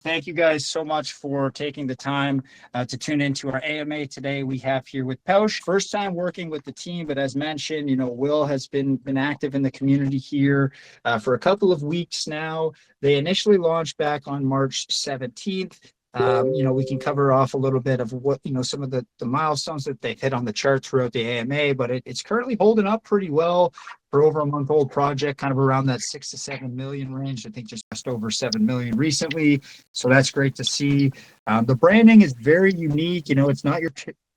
Thank you guys so much for taking the time to tune into our AMA today. We have here with Powsche, first time working with the team, but as mentioned, Will has been active in the community here for a couple of weeks now. They initially launched back on March 17th. We can cover off a little bit of what, some of the milestones that they've hit on the chart throughout the AMA, but it's currently holding up pretty well for over a month old project, kind of around that 6 to 7 million range. I think just over 7 million recently. So that's great to see. The branding is very unique. It's not your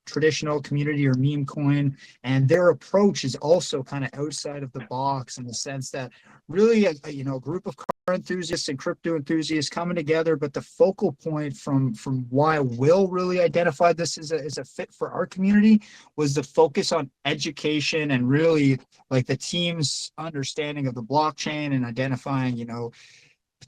traditional community or meme coin, and their approach is also kind of outside of the box in the sense that really a group of car enthusiasts and crypto enthusiasts coming together, but the focal point from why Will really identified this as a fit for our community was the focus on education and really like the team's understanding of the blockchain and identifying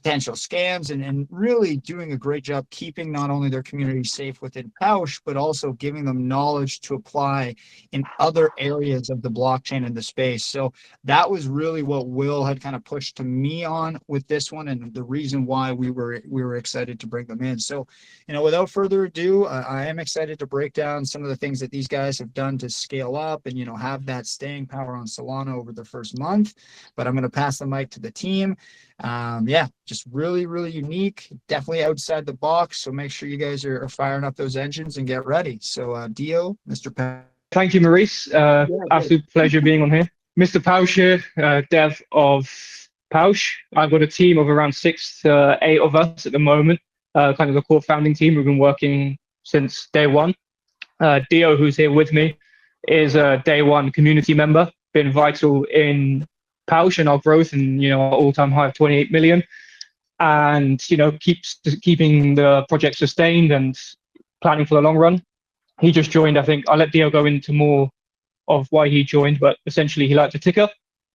potential scams and really doing a great job keeping not only their community safe within Powsche, but also giving them knowledge to apply in other areas of the blockchain and the space. So that was really what Will had kind of pushed to me on with this one, and the reason why we were excited to bring them in. So, without further ado, I am excited to break down some of the things that these guys have done to scale up and, have that staying power on Solana over the first month. But I'm going to pass the mic to the team. Just really, really unique, definitely outside the box. So make sure you guys are firing up those engines and get ready. So Dio, Mr. Thank you, Maurice. Absolute pleasure being on here. Mr. Powsche, dev of Powsche. I've got a team of around 6 to 8 of us at the moment, kind of the core founding team. We've been working since day one. Dio, who's here with me, is a day one community member, been vital in Powsche and our growth and our all-time high of 28 million, and keeping the project sustained and planning for the long run. He just joined. I think I'll let Dio go into more of why he joined, but essentially he liked the ticker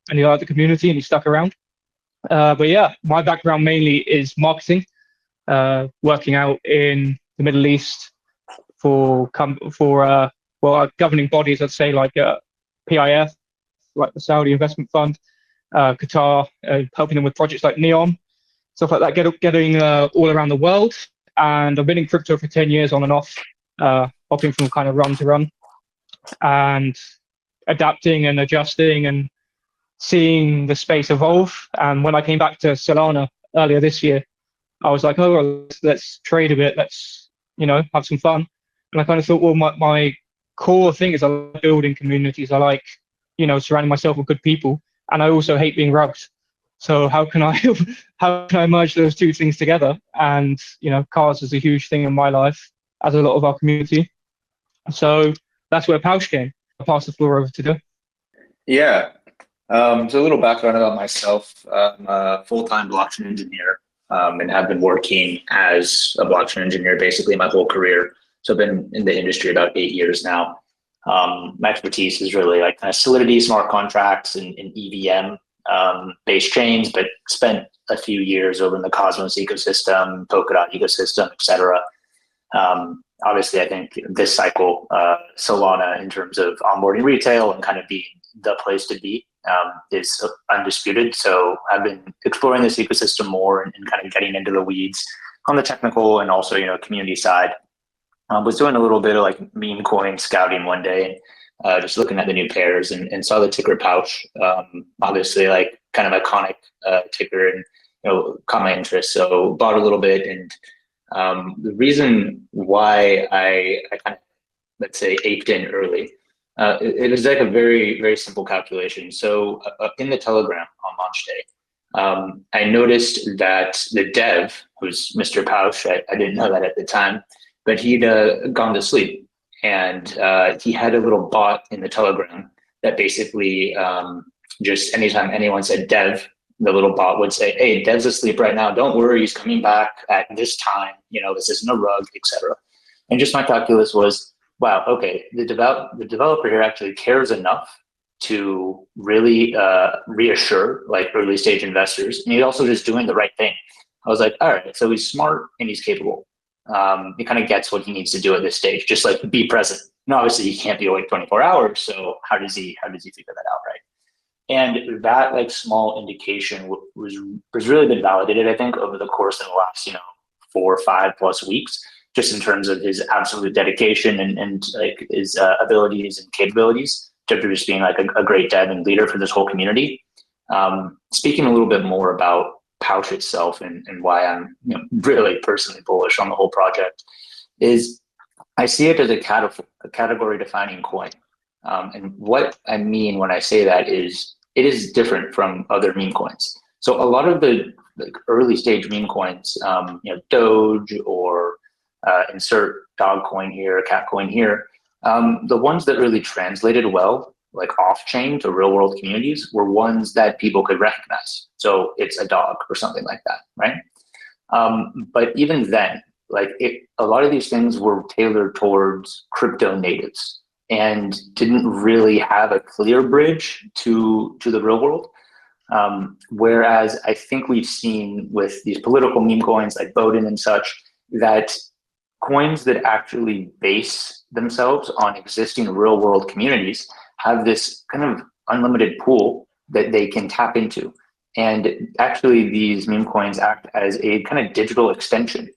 and he liked the community and he stuck around. But yeah, my background mainly is marketing, working out in the Middle East for governing bodies, I'd say, like PIF, like the Saudi Investment Fund, Qatar, helping them with projects like Neon, stuff like that, getting all around the world. And I've been in crypto for 10 years on and off, hopping from kind of run to run and adapting and adjusting and seeing the space evolve. And when I came back to Solana earlier this year, I was like, oh, well, let's trade a bit, let's have some fun. And I kind of thought, well, my core thing is I like building communities. I like surrounding myself with good people, and I also hate being rugged. So how can I merge those two things together? And cars is a huge thing in my life, as a lot of our community. So that's where Powsche came. I'll pass the floor over to Dio. Yeah. So a little background about myself. I'm a full-time blockchain engineer, and have been working as a blockchain engineer basically my whole career. So I've been in the industry about 8 years now. My expertise is really like kind of Solidity, smart contracts, and EVM based chains, but spent a few years over in the Cosmos ecosystem, Polkadot ecosystem, etc. Obviously, I think this cycle, Solana, in terms of onboarding retail and kind of being the place to be, is undisputed. So I've been exploring this ecosystem more and kind of getting into the weeds on the technical and also community side. Was doing a little bit of like meme coin scouting one day, just looking at the new pairs and saw the ticker Powsche. Obviously, like kind of iconic ticker, and caught my interest. So bought a little bit, and the reason why I kind of, let's say, aped in early, it was like a very, very simple calculation. So in the Telegram on launch day, I noticed that the dev, who's Mr. Powsche, I didn't know that at the time, but he'd gone to sleep, and he had a little bot in the Telegram that basically just anytime anyone said dev, the little bot would say, hey, dev's asleep right now, don't worry, he's coming back at this time, this isn't a rug, etc. And just my calculus was, wow, okay, the developer here actually cares enough to really reassure like early stage investors, and he's also just doing the right thing. I was like, all right, so he's smart and he's capable. He kind of gets what he needs to do at this stage, just like be present. And obviously he can't be awake 24 hours. So how does he figure that out, right? And that like small indication was really been validated, I think, over the course of the last, 4 or 5+ weeks, just in terms of his absolute dedication and like his abilities and capabilities, to just being like a great dev and leader for this whole community. Speaking a little bit more about Powsche itself and why I'm really personally bullish on the whole project is I see it as a category defining coin. And what I mean when I say that is it is different from other meme coins. So a lot of the like early stage meme coins, Doge or insert dog coin here, cat coin here, the ones that really translated well, like off-chain to real-world communities, were ones that people could recognize. So it's a dog or something like that, right? But even then, a lot of these things were tailored towards crypto natives and didn't really have a clear bridge to the real world. Whereas I think we've seen with these political meme coins like Bowden and such, that coins that actually base themselves on existing real world communities have this kind of unlimited pool that they can tap into. And actually these meme coins act as a kind of digital extension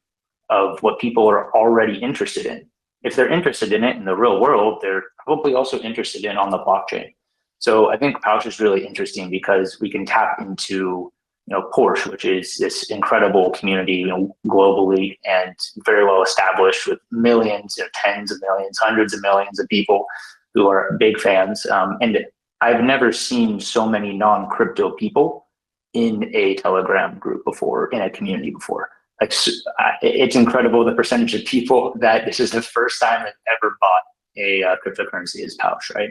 of what people are already interested in. If they're interested in it in the real world, they're probably also interested in on the blockchain. So I think Powsche is really interesting because we can tap into Porsche, which is this incredible community globally and very well established with millions, tens of millions, hundreds of millions of people who are big fans. And I've never seen so many non-crypto people in a Telegram group before, in a community before. Like, it's incredible the percentage of people that this is the first time they've ever bought a cryptocurrency is Powsche, right?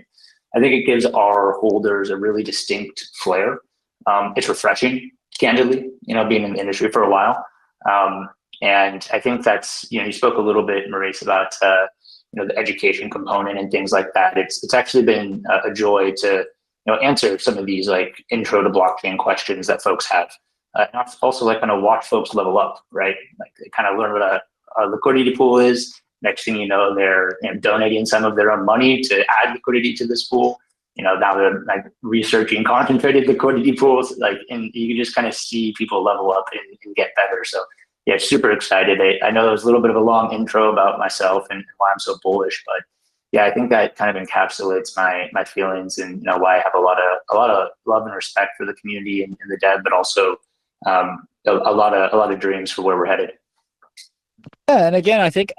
I think it gives our holders a really distinct flair. It's refreshing, candidly, being in the industry for a while. And I think that's, you spoke a little bit, Maurice, about the education component and things like that. It's actually been a joy to answer some of these like intro to blockchain questions that folks have. And also like kind of watch folks level up, right? Like they kind of learn what a liquidity pool is. Next thing you know, they're donating some of their own money to add liquidity to this pool. Now they're like researching concentrated liquidity pools, and you can just kind of see people level up and get better. So yeah, super excited. I know there was a little bit of a long intro about myself and why I'm so bullish, but yeah, I think that kind of encapsulates my feelings and why I have a lot of love and respect for the community and the dev, but also a lot of dreams for where we're headed. Yeah, and again, I think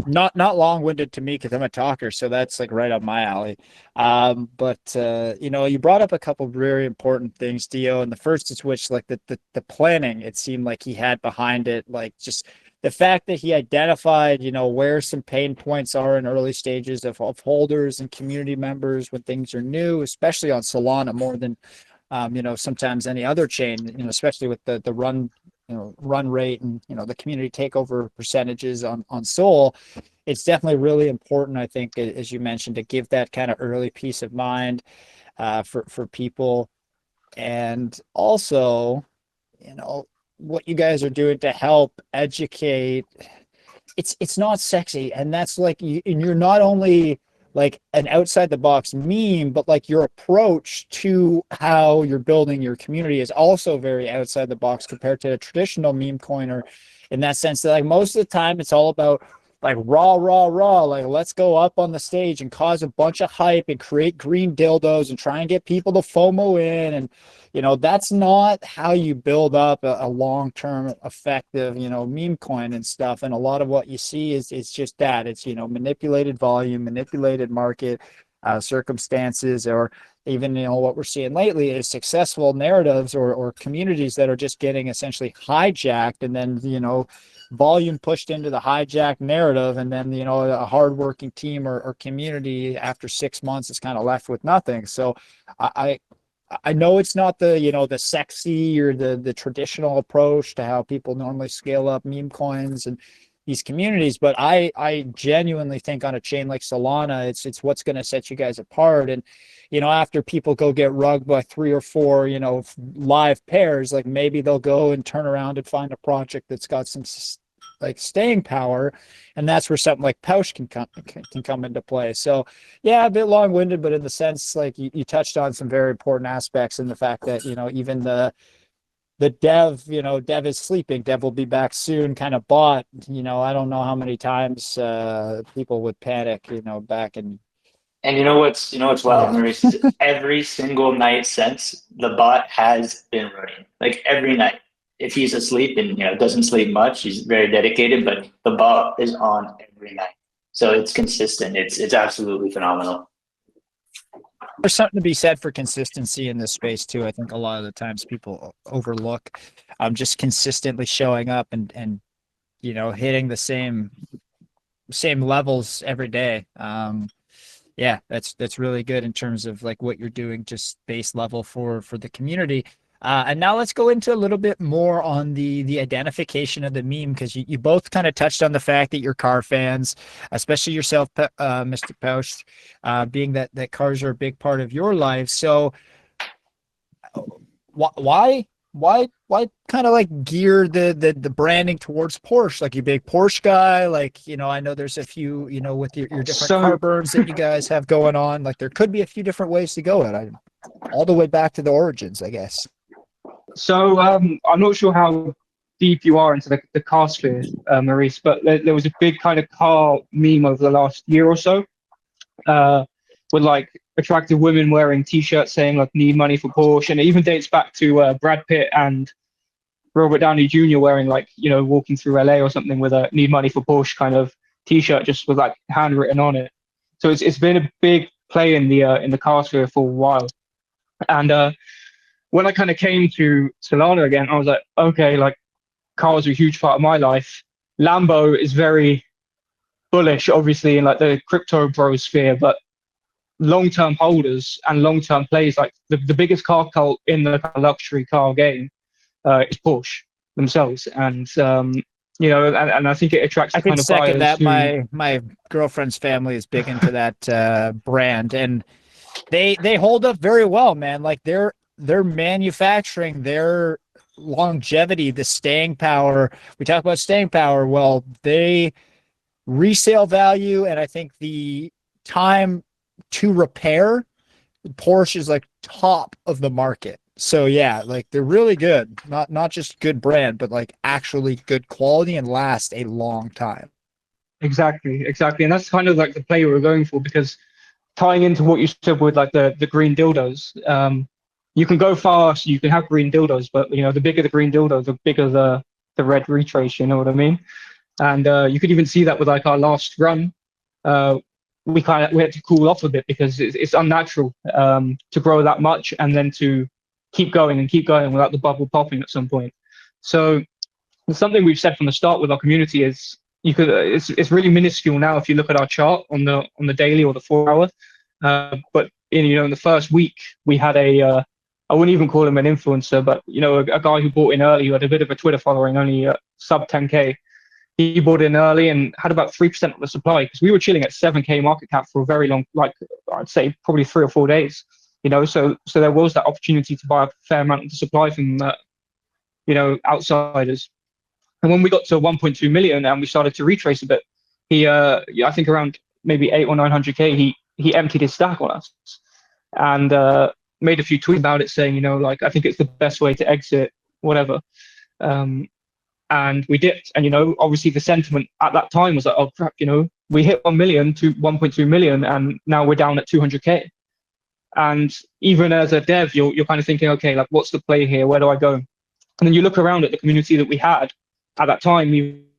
not long-winded to me because I'm a talker, so that's like right up my alley. But you brought up a couple of very important things, Dio, and the first is which like the planning it seemed like he had behind it, like just the fact that he identified where some pain points are in early stages of holders and community members when things are new, especially on Solana more than sometimes any other chain, especially with the run rate and the community takeover percentages on Sol. It's definitely really important, I think, as you mentioned, to give that kind of early peace of mind for people. And also what you guys are doing to help educate, it's not sexy, and that's like you're not only like an outside the box meme, but like your approach to how you're building your community is also very outside the box compared to a traditional meme coiner, in that sense that like most of the time it's all about like raw, like let's go up on the stage and cause a bunch of hype and create green dildos and try and get people to FOMO in. And that's not how you build up a long-term effective meme coin and stuff. And a lot of what you see is just that it's manipulated volume, manipulated market circumstances, or even what we're seeing lately is successful narratives or communities that are just getting essentially hijacked, and then volume pushed into the hijacked narrative, and then a hardworking team or community after 6 months is kind of left with nothing. So I know it's not the sexy or the traditional approach to how people normally scale up meme coins and these communities, but I genuinely think on a chain like Solana, it's what's going to set you guys apart. And after people go get rugged by 3 or 4 live pairs, like maybe they'll go and turn around and find a project that's got some like staying power, and that's where something like Powsche can come into play. So yeah, a bit long-winded, but in the sense like you touched on some very important aspects in the fact that even the dev, dev is sleeping, dev will be back soon kind of bot, I don't know how many times people would panic, back in. And you know what's wild, Yeah. Maurice, is every single night since the bot has been running. Like every night. If he's asleep and doesn't sleep much, he's very dedicated, but the bot is on every night. So it's consistent. It's absolutely phenomenal. There's something to be said for consistency in this space too. I think a lot of the times people overlook just consistently showing up and hitting the same levels every day. Yeah, that's really good in terms of like what you're doing, just base level for the community. And now let's go into a little bit more on the identification of the meme, because you both kind of touched on the fact that you're car fans, especially yourself, Mr. Powsche, being that cars are a big part of your life. So why kind of like gear the branding towards Porsche? Like, you big Porsche guy, like, I know there's a few, with your different car burns that you guys have going on. Like, there could be a few different ways to go at it, all the way back to the origins, I guess. So I'm not sure how deep you are into the car sphere, Maurice, but there was a big kind of car meme over the last year or so, with like attractive women wearing T-shirts saying like "need money for Porsche," and it even dates back to Brad Pitt and Robert Downey Jr. wearing like walking through LA or something with a "need money for Porsche" kind of T-shirt, just with like handwritten on it. So it's been a big play in the car sphere for a while, and when I kind of came to Solana again, I was like, okay, like cars are a huge part of my life. Lambo is very bullish, obviously, in like the crypto bro sphere, but long-term holders and long-term plays, like the biggest car cult in the luxury car game is Porsche themselves. And, and I think it attracts I the can kind of second buyers that. who... My girlfriend's family is big into that brand, and they hold up very well, man. Like, they're manufacturing, their longevity, the staying power. We talk about staying power. Well, they resale value, and I think the time to repair, Porsche is like top of the market. So yeah, like they're really good. Not just good brand, but like actually good quality and last a long time. Exactly. And that's kind of like the play we were going for, because tying into what you said with like the green dildos, you can go fast, you can have green dildos, but the bigger the green dildo, the bigger the red retrace, you know what I mean? And you could even see that with like our last run. We had to cool off a bit because it's unnatural to grow that much and then to keep going without the bubble popping at some point. So something we've said from the start with our community is it's really minuscule now if you look at our chart on the daily or the 4 hour. But in the first week we had I wouldn't even call him an influencer, but a guy who bought in early, who had a bit of a Twitter following, only sub 10K. He bought in early and had about 3% of the supply, because we were chilling at 7K market cap for a very long, like I'd say probably 3 or 4 days. So there was that opportunity to buy a fair amount of the supply from outsiders. And when we got to 1.2 million and we started to retrace a bit, I think around maybe 800 or 900K, he emptied his stack on us and made a few tweets about it, saying, like, I think it's the best way to exit, whatever. And we dipped. And, obviously the sentiment at that time was like, oh crap, we hit 1 million to 1.2 million and now we're down at 200K. And even as a dev, you're kind of thinking, okay, like, what's the play here? Where do I go? And then you look around at the community that we had at that time,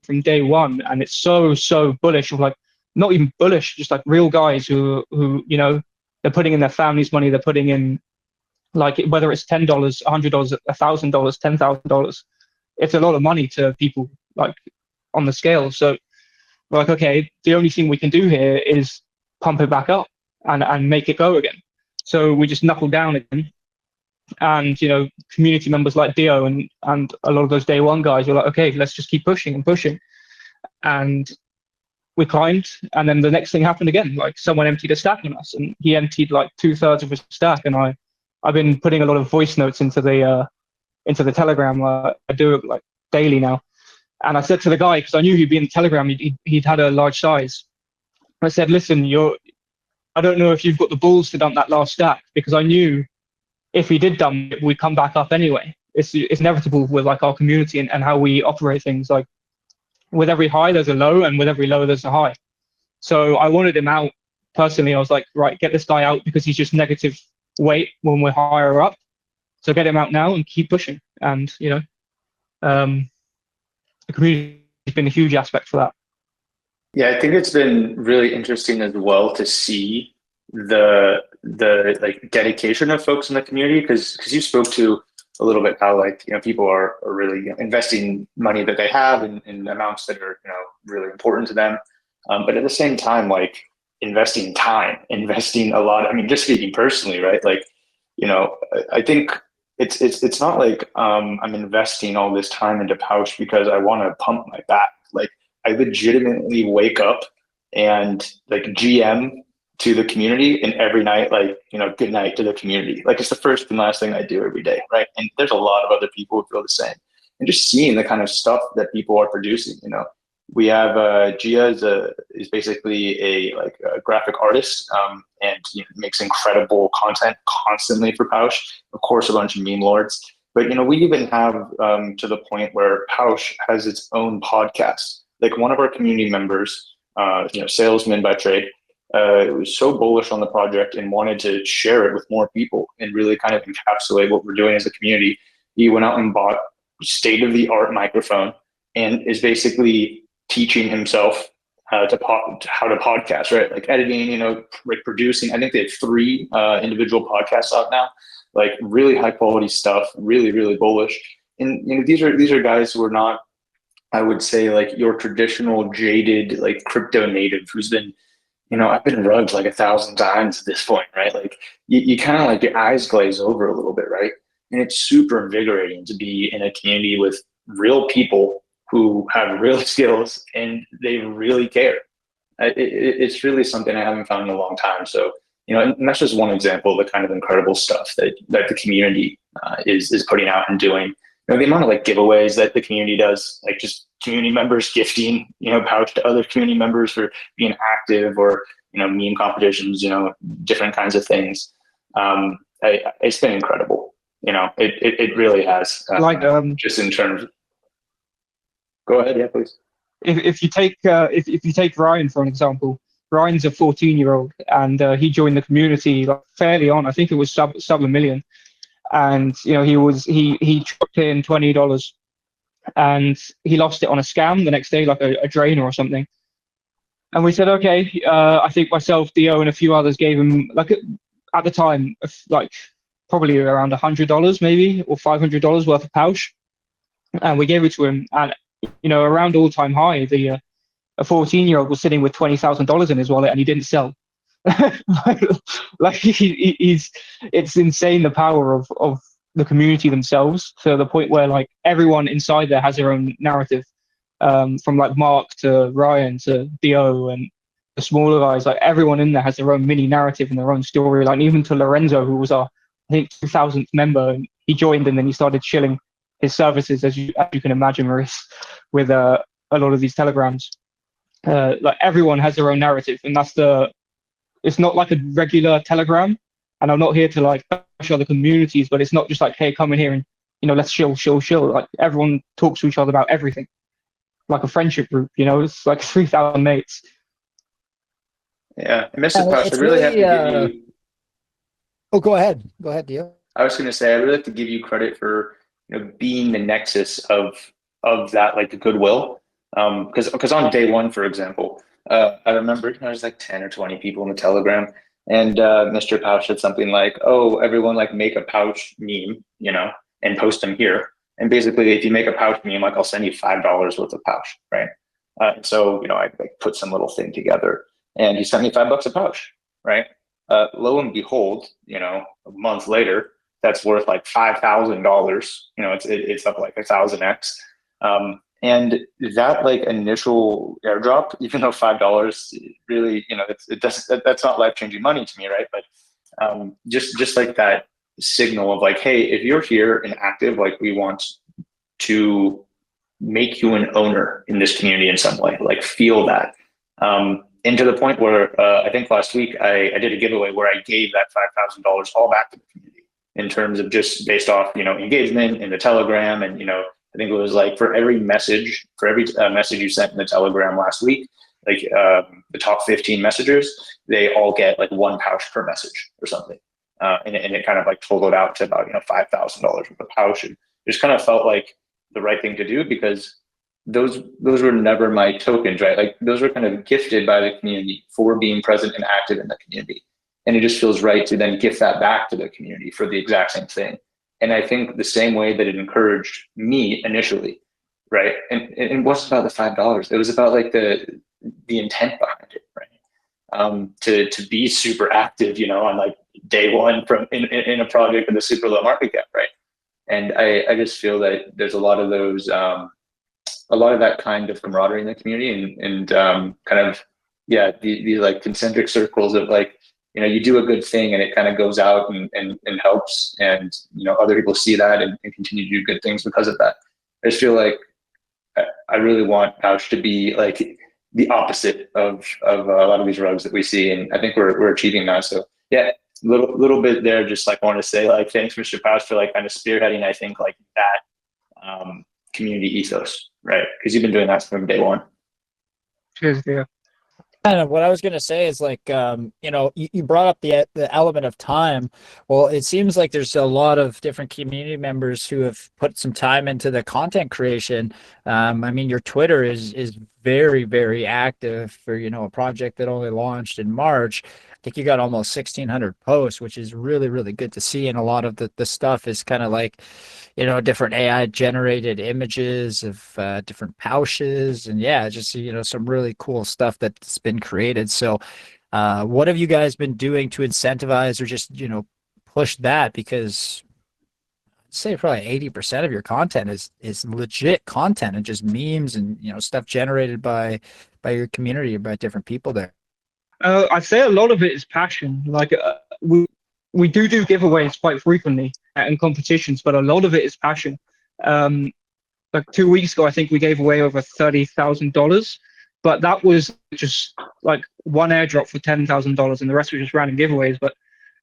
from day one, and it's so bullish, of like, not even bullish, just like real guys who they're putting in their family's money, they're putting in, like, whether it's $10, $100, $1,000, $10,000, it's a lot of money to people, like, on the scale. So we're like, okay, the only thing we can do here is pump it back up and make it go again. So we just knuckled down again. And community members like Dio and a lot of those day one guys were like, okay, let's just keep pushing and pushing. And we climbed, and then the next thing happened again. Like, someone emptied a stack on us, and he emptied like 2/3 of his stack. And I've been putting a lot of voice notes into the Telegram. I do it like daily now. And I said to the guy, because I knew he'd be in the Telegram, he'd had a large size. I said, listen, I don't know if you've got the balls to dump that last stack, because I knew if he did dump it, we'd come back up anyway. it's inevitable with like our community and how we operate things. Like with every high, there's a low, and with every low, there's a high. So I wanted him out personally. I was like, right, get this guy out because he's just negative weight when we're higher up. So get him out now and keep pushing. And, you know, the community has been a huge aspect for that. Yeah, I think it's been really interesting as well to see the like dedication of folks in the community, because you spoke to a little bit how, like, you know, people are really, you know, investing money that they have in amounts that are, you know, really important to them. But at the same time, like, investing time, investing a lot. I mean, just speaking personally, right? Like, you know, I think it's not like I'm investing all this time into Powsche because I want to pump my back. Like, I legitimately wake up and like GM to the community, and every night, like, you know, good night to the community. Like, it's the first and last thing I do every day, right? And there's a lot of other people who feel the same. And just seeing the kind of stuff that people are producing, you know, we have Gia is basically a graphic artist, and, you know, makes incredible content constantly for Powsche. Of course, a bunch of meme lords, but, you know, we even have to the point where Powsche has its own podcast. Like, one of our community members, you know, salesman by trade, was so bullish on the project and wanted to share it with more people and really kind of encapsulate what we're doing as a community. He went out and bought state-of-the-art microphone and is basically teaching himself how to podcast, right? Like editing, you know, like producing. I think they have 3 individual podcasts out now, like really high quality stuff, really, really bullish. And, you know, these are guys who are not, I would say, like your traditional jaded, like crypto native who's been, you know, I've been rugged like 1,000 times at this point, right? Like you kind of like your eyes glaze over a little bit, right? And it's super invigorating to be in a community with real people who have real skills and they really care. It's really something I haven't found in a long time. So, you know, and that's just one example of the kind of incredible stuff that the community is putting out and doing. You know, the amount of like giveaways that the community does, like just community members gifting, you know, Powsche to other community members for being active, or, you know, meme competitions, you know, different kinds of things. It's been incredible. You know, it really has. Just in terms. Go ahead, yeah, please. If you take Ryan for an example, Ryan's a 14-year-old, and he joined the community like fairly on. I think it was sub $1 million, and, you know, he chucked in $20, and he lost it on a scam the next day, like a drainer or something. And we said, okay, I think myself, Dio, and a few others gave him, like, at the time, like probably around $100 maybe, or $500 worth of Powsche, and we gave it to him. And, you know, around all-time high, a 14-year-old was sitting with $20,000 in his wallet, and he didn't sell. like it's insane, the power of the community themselves, to the point where like everyone inside there has their own narrative, from like Mark to Ryan to Dio and the smaller guys. Like everyone in there has their own mini narrative and their own story. Like even to Lorenzo, who was our, I think, 2000th member, and he joined and then he started shilling his services, as you can imagine, Maurice, with a lot of these telegrams. Like everyone has their own narrative, and it's not like a regular telegram. And I'm not here to like push other communities, but it's not just like, hey, come in here and, you know, let's chill. Like everyone talks to each other about everything, like a friendship group. You know, it's like 3,000 mates. Yeah, Mr. Powsche, I really have to give you. Oh, go ahead, Dio. I was going to say, I really have to give you credit for, you know, being the nexus of that, like the goodwill. Because on day one, for example, I remember there was like 10 or 20 people in the Telegram, and Mr. Powsche said something like, "Oh, everyone, like, make a Powsche meme, you know, and post them here. And basically, if you make a Powsche meme, like, I'll send you $5 worth of Powsche, right?" So, you know, I like put some little thing together, and he sent me $5 a Powsche, right? Lo and behold, you know, a month later, that's worth like $5,000. You know, it's up like 1,000x. And that like initial airdrop, even though $5 really, you know, that's not life-changing money to me, right? But just like that signal of like, hey, if you're here and active, like we want to make you an owner in this community in some way, like feel that. And to the point where I think last week I did a giveaway where I gave that $5,000 all back to the community. in terms of just based off, engagement in the Telegram. And, I think it was like for every message you sent in the Telegram last week, like the top 15 messengers, they all get like one pouch per message or something. And it kind of like totaled out to about, $5,000 worth of pouch. And just kind of felt like the right thing to do, because those were never my tokens, right? Like those were kind of gifted by the community for being present and active in the community. And it just feels right to then gift that back to the community for the exact same thing. And I think the same way that it encouraged me initially, right? And it wasn't about the $5. It was about like the intent behind it, right? To be super active, on like day one from in a project with a super low market cap, right? And I just feel that there's a lot of those, a lot of that kind of camaraderie in the community, and kind of, these like concentric circles of like, you do a good thing and it kind of goes out and helps, and other people see that and continue to do good things because of that. I just feel like I really want Powsche to be like the opposite of a lot of these rugs that we see, and I think we're achieving that. So yeah, little bit there. Just like want to say like thanks, Mr. Powsche, for like kind of spearheading, I think, like that community ethos, right? Because you've been doing that from day one. Cheers, yeah. Kind of what I was going to say is like, you brought up the element of time. Well, it seems like there's a lot of different community members who have put some time into the content creation. I mean, your Twitter is very, very active for, a project that only launched in March. I think you got almost 1,600 posts, which is really, really good to see. And a lot of the stuff is kind of like, different AI generated images of different pouches, and just, some really cool stuff that's been created. So what have you guys been doing to incentivize or just, push that? Because I'd say probably 80% of your content is legit content and just memes and, stuff generated by your community or by different people there. I'd say a lot of it is passion. Like we do giveaways quite frequently and competitions, but a lot of it is passion. Like 2 weeks ago, I think we gave away over $30,000, but that was just like one airdrop for $10,000, and the rest were just random giveaways. But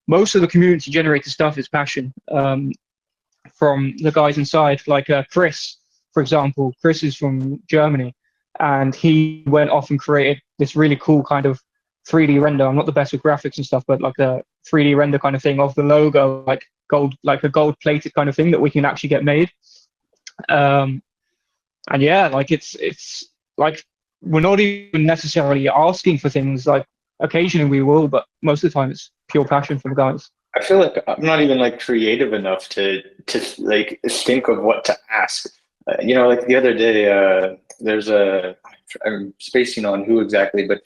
most of the community generated stuff is passion from the guys inside. Like Chris, for example. Chris is from Germany, and he went off and created this really cool kind of 3D render. I'm not the best with graphics and stuff, but like the 3D render kind of thing of the logo, like a gold plated kind of thing that we can actually get made. And yeah, like it's like we're not even necessarily asking for things. Like occasionally we will, but most of the time it's pure passion for the guys. I feel like I'm not even like creative enough to like think of what to ask. Like the other day, I'm spacing on who exactly, but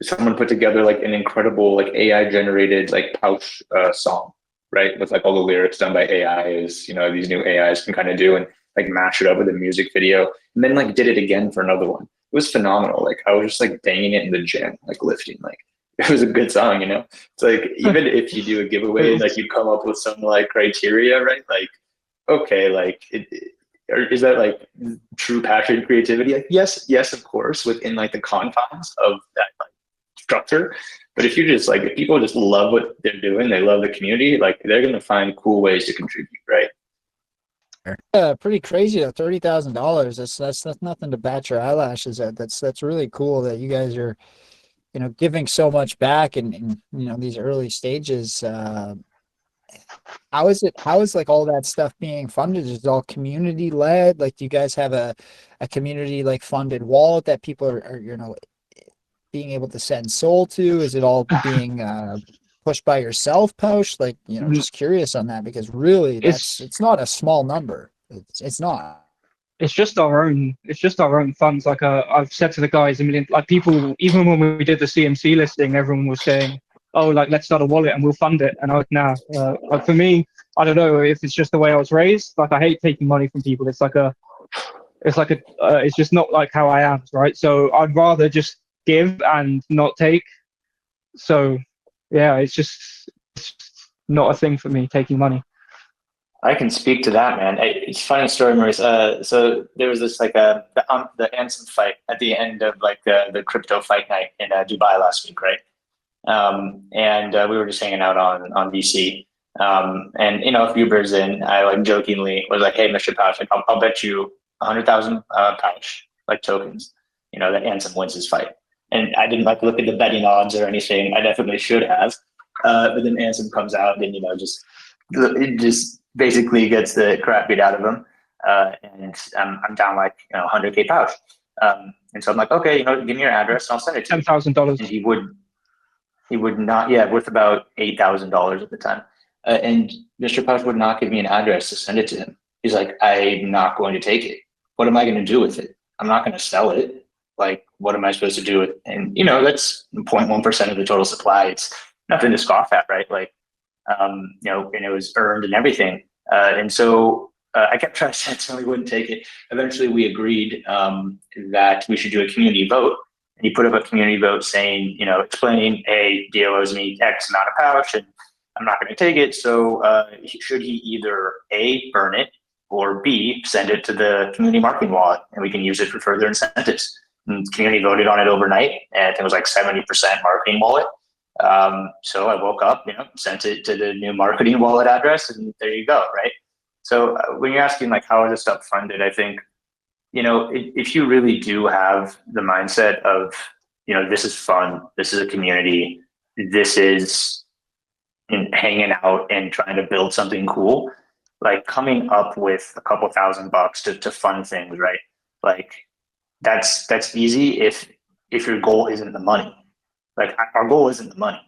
someone put together like an incredible like AI generated like Powsche song, right? With like all the lyrics done by AI, as these new AIs can kind of do, and like match it up with a music video, and then like did it again for another one. It was phenomenal. Like I was just like banging it in the gym, like lifting, like it was a good song, It's like even if you do a giveaway, like you come up with some like criteria, right? Like, okay, like is that like true passion, creativity? Like, yes, of course, within like the confines of that like structure. But if people just love what they're doing, they love the community, like they're gonna find cool ways to contribute, right? Pretty crazy though. $30,000. That's nothing to bat your eyelashes at. That's really cool that you guys are, giving so much back in these early stages. How is like all that stuff being funded? Is it all community led? Like, do you guys have a community like funded wallet that people are being able to send SOL to? Is it all being pushed by yourself, Powsche? Like, just curious on that, because really it's not a small number. It's not. It's just our own funds. Like I've said to the guys a million, like people, even when we did the CMC listing, everyone was saying, oh, like let's start a wallet and we'll fund it. And I was like, nah. Like for me, I don't know if it's just the way I was raised. Like I hate taking money from people. It's just not like how I am, right? So I'd rather just give and not take. So yeah, it's not a thing for me, taking money. I can speak to that, man. It's a funny story, Maurice. So there was this like the Ansem fight at the end of like the crypto fight night in Dubai last week, right? And we were just hanging out on VC, And if Uber's in, I like jokingly was like, "Hey, Mr. Powsche, like, I'll bet you 100,000 Powsche like tokens, that Ansem wins his fight." And I didn't like look at the betting odds or anything. I definitely should have, but then Ansem comes out and it just basically gets the crap beat out of him, and I'm down like 100K Powsche. And so I'm like, okay, give me your address, and I'll send it to you. $10,000. And he would not, yeah, worth about $8,000 at the time. And Mr. Powsche would not give me an address to send it to him. He's like, "I'm not going to take it. What am I going to do with it? I'm not going to sell it. Like, what am I supposed to do with it?" And, that's 0.1% of the total supply. It's nothing to scoff at, right? Like, and it was earned and everything. And so I kept trying to say he wouldn't take it. Eventually we agreed that we should do a community vote. And he put up a community vote saying, explaining, "Hey, Dio owes me X amount of Powsche, and I'm not going to take it. So should he either A, burn it, or B, send it to the community marketing wallet, and we can use it for further incentives?" And the community voted on it overnight, and it was like 70% marketing wallet. So I woke up, sent it to the new marketing wallet address, and there you go, right? So when you're asking like how is this stuff funded, I think, if you really do have the mindset of, this is fun, this is a community, this is hanging out and trying to build something cool, like coming up with a couple $1,000 to fund things, right? Like that's easy if your goal isn't the money. Like our goal isn't the money.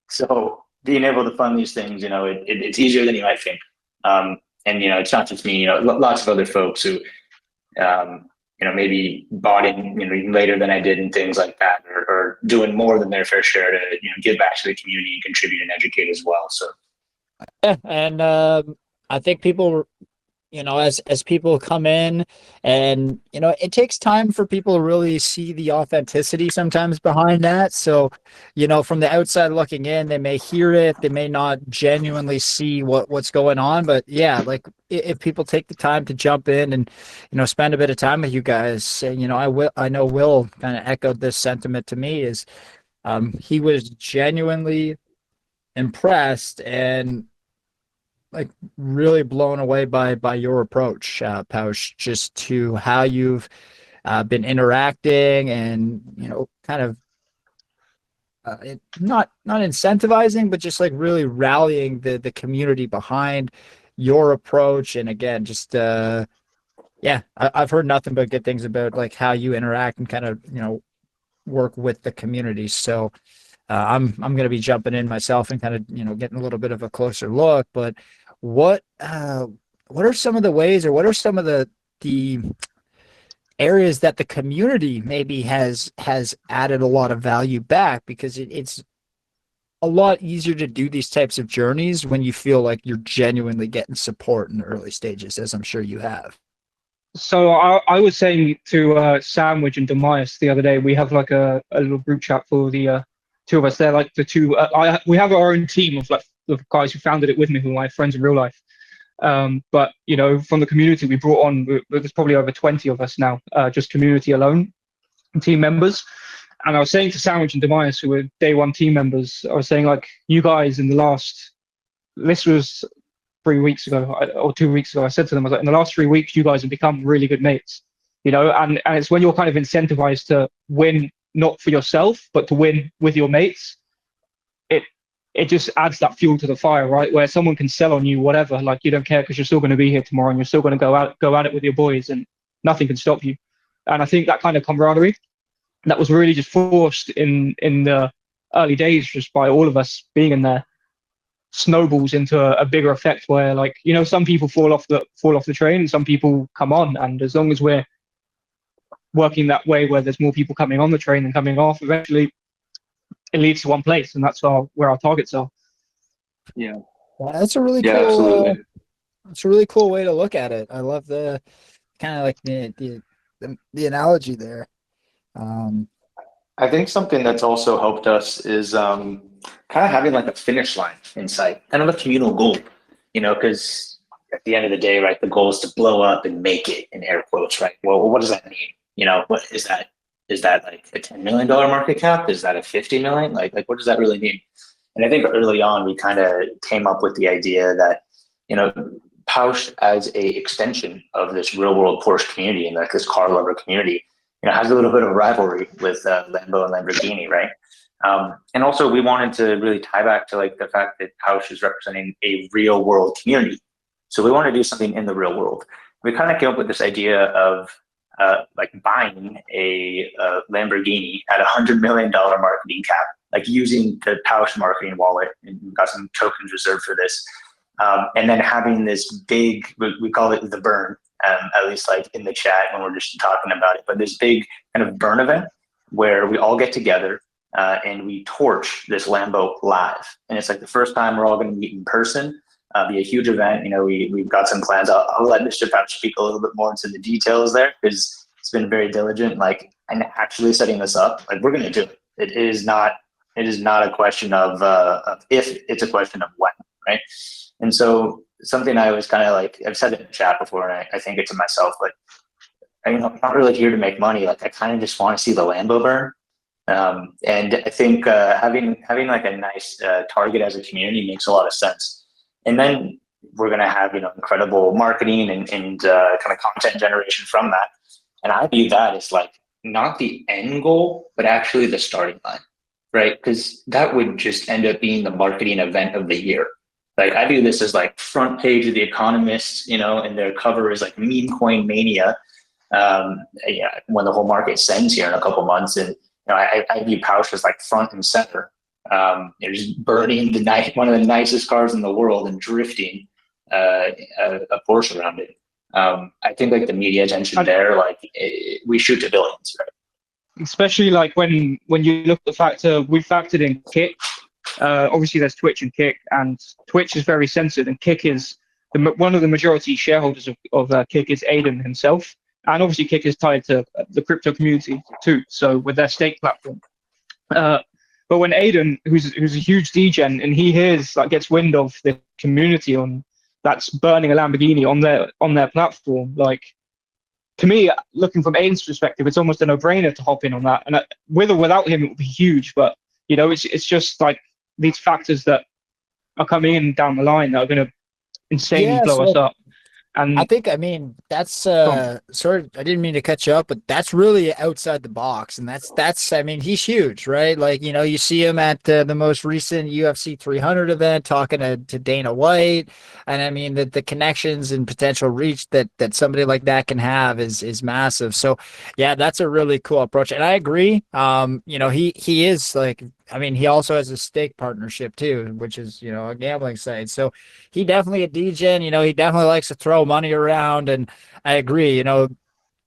So being able to fund these things, it's easier than you might think. And it's not just me, lots of other folks who, maybe bought in, even later than I did and things like that, or doing more than their fair share to, give back to the community and contribute and educate as well. So. Yeah, and I think people, as people come in, and it takes time for people to really see the authenticity sometimes behind that. So, from the outside looking in, they may hear it, they may not genuinely see what's going on. But yeah, like if people take the time to jump in and spend a bit of time with you guys, I know Will kind of echoed this sentiment to me. Is he was genuinely impressed and like really blown away by your approach, Powsche, just to how you've been interacting and kind of not incentivizing, but just like really rallying the community behind your approach. And again, just yeah, I've heard nothing but good things about like how you interact and kind of work with the community. So I'm going to be jumping in myself and kind of getting a little bit of a closer look. But what are some of the ways, or what are some of the areas that the community maybe has added a lot of value back? Because it's a lot easier to do these types of journeys when you feel like you're genuinely getting support in the early stages, as I'm sure you have. So I was saying to Sandwich and Demise the other day, we have like a little group chat for the two of us. They're like the two. We have our own team of like the guys who founded it with me, who are my friends in real life. But from the community, we brought on. There's probably over 20 of us now, just community alone, team members. And I was saying to Sandwich and Demise, who were day one team members, I was saying like, you guys in the last. This was 3 weeks ago or 2 weeks ago. I said to them, I was like, in the last 3 weeks, you guys have become really good mates. And it's when you're kind of incentivized to win, not for yourself, but to win with your mates. It just adds that fuel to the fire, right? Where someone can sell on you whatever, like you don't care because you're still going to be here tomorrow and you're still going to go at it with your boys, and nothing can stop you. And I think that kind of camaraderie that was really just forced in the early days, just by all of us being in there, snowballs into a bigger effect where, like, some people fall off the train and some people come on, and as long as we're working that way where there's more people coming on the train than coming off, eventually it leads to one place, and that's where our targets are. Yeah, that's a really Yeah, cool. absolutely. It's a really cool way to look at it. I love the kind of like the analogy there. I think something that's also helped us is kind of having like a finish line in sight, kind of a communal goal, because at the end of the day, right, the goal is to blow up and make it, in air quotes, right? Well, what does that mean? What is that? Is that like a $10 million market cap? Is that a 50 million? Like what does that really mean? And I think early on, we kind of came up with the idea that, Powsche as a extension of this real world Porsche community and like this car lover community, has a little bit of rivalry with Lambo and Lamborghini, right? And also we wanted to really tie back to like the fact that Powsche is representing a real world community. So we want to do something in the real world. We kind of came up with this idea of like buying a Lamborghini at $100 million marketing cap, like using the Powsche marketing wallet, and we've got some tokens reserved for this. And then having this big, we call it the burn, at least like in the chat when we're just talking about it, but this big kind of burn event where we all get together and we torch this Lambo live. And it's like the first time we're all going to meet in person. Be a huge event. We've got some plans. I'll let Mr. Powsche speak a little bit more into the details there, because it's been very diligent, like, and actually setting this up. Like, we're going to do it. It is not a question of if, it's a question of when, right? And so something I was kind of like, I've said it in the chat before, and I think it to myself, but I'm not really here to make money. Like, I kind of just want to see the Lambo burn. And I think having like a nice target as a community makes a lot of sense. And then we're going to have, incredible marketing and kind of content generation from that. And I view that as like not the end goal, but actually the starting line, right? Because that would just end up being the marketing event of the year. Like, I view this as like front page of The Economist, and their cover is like meme coin mania when the whole market sends here in a couple months. And I view Powsche as like front and center. Just burning one of the nicest cars in the world and drifting a Porsche around it. I think like the media attention there, like we shoot to billions, right? Especially like when you look at the factor, we factored in Kick. Obviously there's Twitch and Kick, and Twitch is very censored, and Kick is one of the majority shareholders of Kick is Aiden himself, and obviously Kick is tied to the crypto community too, so with their stake platform. But when Aiden, who's a huge degen, and he gets wind of the community that's burning a Lamborghini on their platform, like, to me, looking from Aiden's perspective, it's almost a no-brainer to hop in on that. And with or without him, it would be huge. But it's just like these factors that are coming in down the line that are going to insanely blow us up. And I think, that's sorry, I didn't mean to cut you up, but that's really outside the box. And that's he's huge, right? Like, you see him at the most recent UFC 300 event talking to Dana White. And the connections and potential reach that somebody like that can have is massive. So yeah, that's a really cool approach. And I agree. He is like, he also has a stake partnership too, which is, a gambling site. So he definitely a degen, he definitely likes to throw money around. And I agree,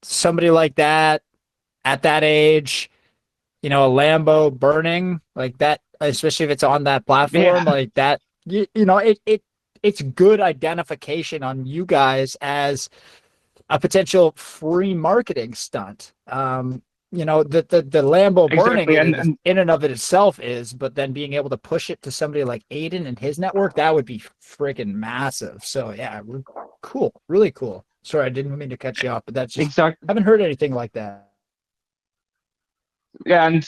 somebody like that at that age, a Lambo burning like that, especially if it's on that platform, like that, it's good identification on you guys as a potential free marketing stunt. The Lambo burning exactly. In and of it itself is, but then being able to push it to somebody like Aiden and his network, that would be freaking massive. So yeah, cool, really cool. Sorry, I didn't mean to cut you off, but that's just, exactly. I haven't heard anything like that. Yeah, and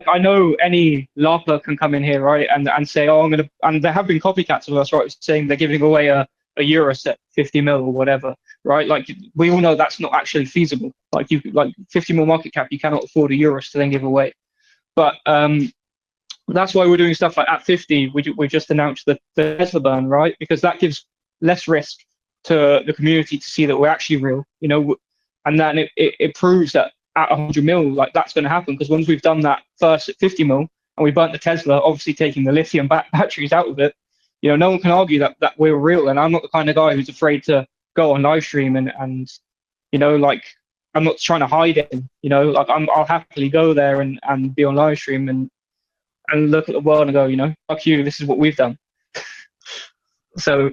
I know any LARPer can come in here, right, and say, and there have been copycats of us, right, saying they're giving away a Euro set, 50 mil or whatever, right? Like, we all know that's not actually feasible. Like 50 mil market cap, you cannot afford a Euros to then give away. But that's why we're doing stuff like at 50. We just announced the Tesla burn, right? Because that gives less risk to the community to see that we're actually real, and then it proves that at 100 mil, like, that's going to happen. Because once we've done that first at 50 mil and we burnt the Tesla, obviously taking the lithium batteries out of it, no one can argue that we're real. And I'm not the kind of guy who's afraid to go on live stream and like, I'm not trying to hide it, like I'll happily go there and be on live stream and look at the world and go, fuck you, this is what we've done. So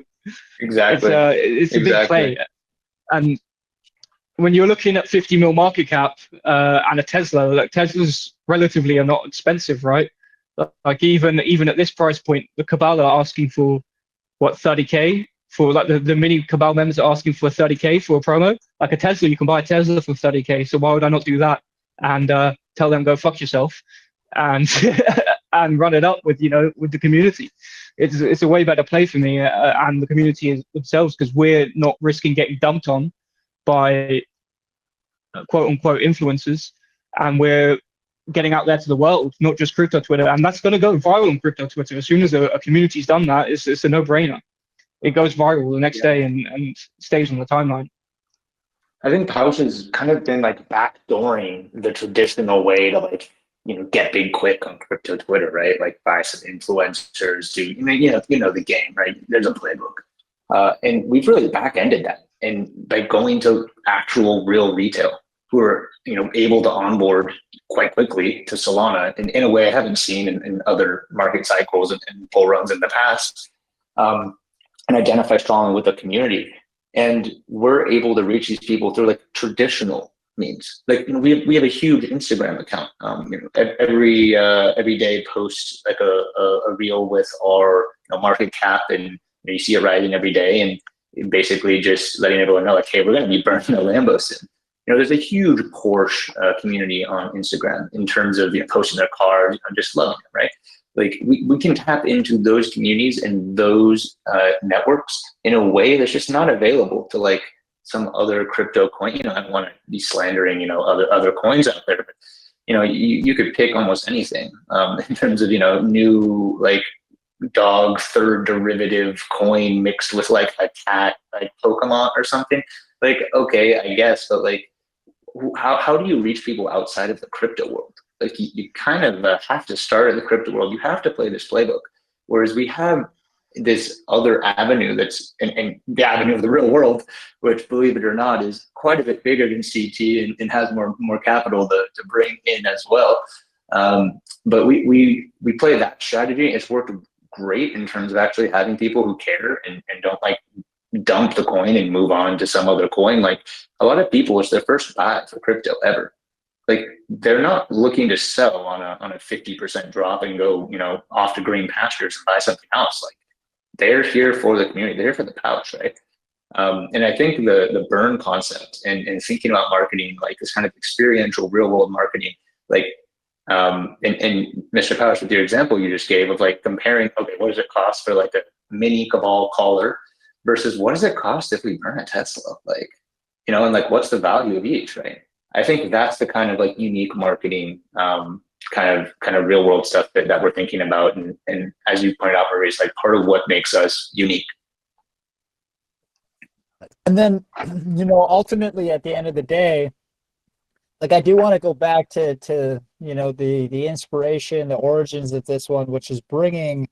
exactly, it's a big play. And when you're looking at 50 mil market cap and a Tesla, like, Teslas relatively are not expensive, right? Like, even at this price point, the Cabal are asking for what, 30K for, like, the mini Cabal members are asking for 30K for a promo. Like, a Tesla, you can buy a Tesla for 30K. So why would I not do that and tell them go fuck yourself and and run it up with, with the community. It's a way better play for me and the community themselves, because we're not risking getting dumped on by quote unquote influencers, and we're getting out there to the world, not just crypto Twitter. And that's going to go viral on crypto Twitter. As soon as a community's done that, it's a no-brainer. It goes viral the next day and stays on the timeline. I think Powsche has kind of been like backdooring the traditional way to like, get big quick on crypto Twitter, right? Like buy some influencers, do the game, right? There's a playbook. And we've really back-ended that. And by going to actual real retail who are, able to onboard quite quickly to Solana in a way I haven't seen in other market cycles and bull runs in the past, and identify strongly with the community. And we're able to reach these people through like traditional means. Like, we have a huge Instagram account. Every day posts like a reel with our market cap, and you see it rising every day, and basically just letting everyone know like, hey, we're going to be burning a Lambo soon. There's a huge Porsche community on Instagram in terms of posting their cars, just loving it, right? Like we can tap into those communities and those networks in a way that's just not available to like some other crypto coin. I don't want to be slandering, other coins out there, but you could pick almost anything in terms of, new like dog third derivative coin mixed with like a cat, like Pokemon or something. Like, okay, I guess, but like, how do you reach people outside of the crypto world? Like you kind of have to start in the crypto world. You have to play this playbook. Whereas we have this other avenue that's and the avenue of the real world, which, believe it or not, is quite a bit bigger than CT and has more capital to bring in as well. But we play that strategy. It's worked great in terms of actually having people who care and don't like dump the coin and move on to some other coin. Like a lot of people, it's their first buy for crypto ever. Like they're not looking to sell on a 50% drop and go, off to green pastures and buy something else. Like they're here for the community. They're here for the pouch, right? And I think the burn concept and thinking about marketing, like this kind of experiential real world marketing, like, and Mr. Powsche, with your example you just gave of like comparing, okay, what does it cost for like a mini Cabal collar versus what does it cost if we burn a Tesla? Like, and like, what's the value of each, right? I think that's the kind of like unique marketing, kind of real world stuff that we're thinking about. And as you pointed out, Maurice, like part of what makes us unique. And then, ultimately at the end of the day, like I do want to go back to the inspiration, the origins of this one, which is bringing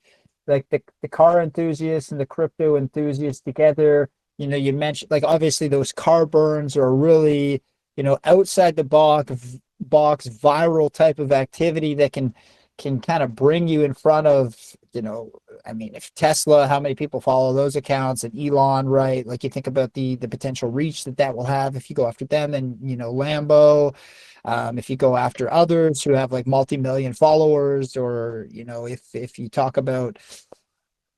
like the car enthusiasts and the crypto enthusiasts together. You mentioned like obviously those car burns are really outside the box viral type of activity that can kind of bring you in front of, if Tesla, how many people follow those accounts, and Elon, right? Like you think about the potential reach that will have if you go after them, and, Lambo, if you go after others who have like multi-million followers, or, if you talk about,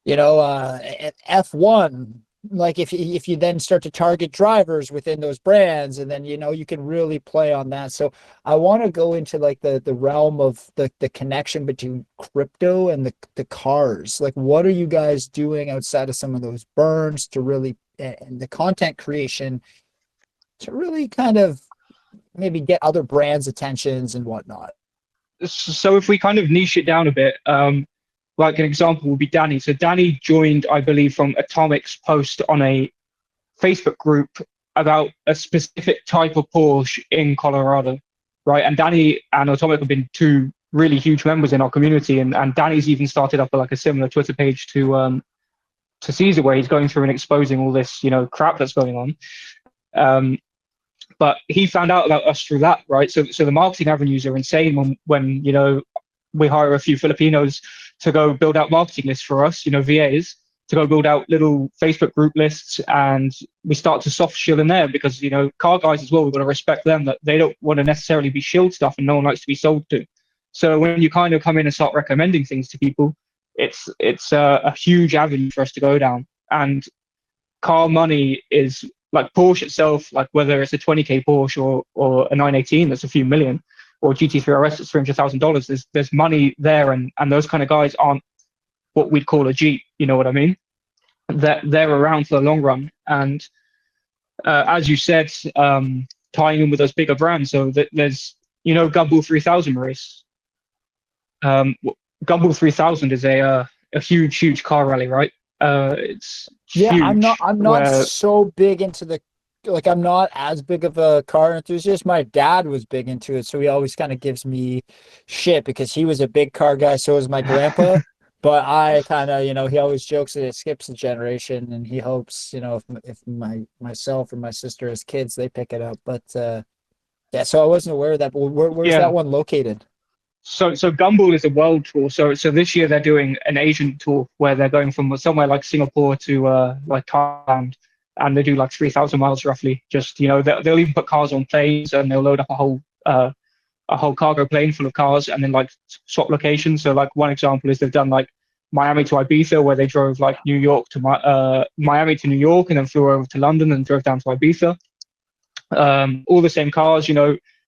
F1, like if you then start to target drivers within those brands, and then you can really play on that. So I want to go into like the realm of the connection between crypto and the cars. Like what are you guys doing outside of some of those burns to really, and the content creation to really kind of maybe get other brands' attentions and whatnot? So if we kind of niche it down a bit, like an example would be Danny. So Danny joined, I believe, from Atomic's post on a Facebook group about a specific type of Porsche in Colorado, right? And Danny and Atomic have been two really huge members in our community. And Danny's even started up like a similar Twitter page to Caesar, where he's going through and exposing all this, crap that's going on. But he found out about us through that, right? So the marketing avenues are insane when we hire a few Filipinos to go build out marketing lists for us, VAs, to go build out little Facebook group lists, and we start to soft shill in there because, car guys as well, we've got to respect them, that they don't want to necessarily be shield stuff and no one likes to be sold to. So when you kind of come in and start recommending things to people, it's a huge avenue for us to go down. And car money is like Porsche itself, like whether it's a 20k Porsche or a 918 that's a few million, or GT3 RS that's $300,000. There's money there, and those kind of guys aren't what we'd call a Jeep. You know what I mean? They're around for the long run, and as you said, tying in with those bigger brands. So there's, Gumball 3000, Maurice. Gumball 3000 is a huge car rally, right? It's Yeah, huge. I'm not so big into I'm not as big of a car enthusiast. My dad was big into it, so he always kind of gives me shit because he was a big car guy. So was my grandpa. But I kind of, he always jokes that it skips a generation, and he hopes, if myself or my sister as kids, they pick it up. But yeah, so I wasn't aware of that. But where's that one located? So Gumball is a world tour. So this year they're doing an Asian tour where they're going from somewhere like Singapore to like Thailand, and they do like 3,000 miles roughly. Just they'll even put cars on planes, and they'll load up a whole cargo plane full of cars, and then like swap locations. So like one example is they've done like Miami to Ibiza, where they drove like New York to Miami to New York, and then flew over to London and drove down to Ibiza. All the same cars,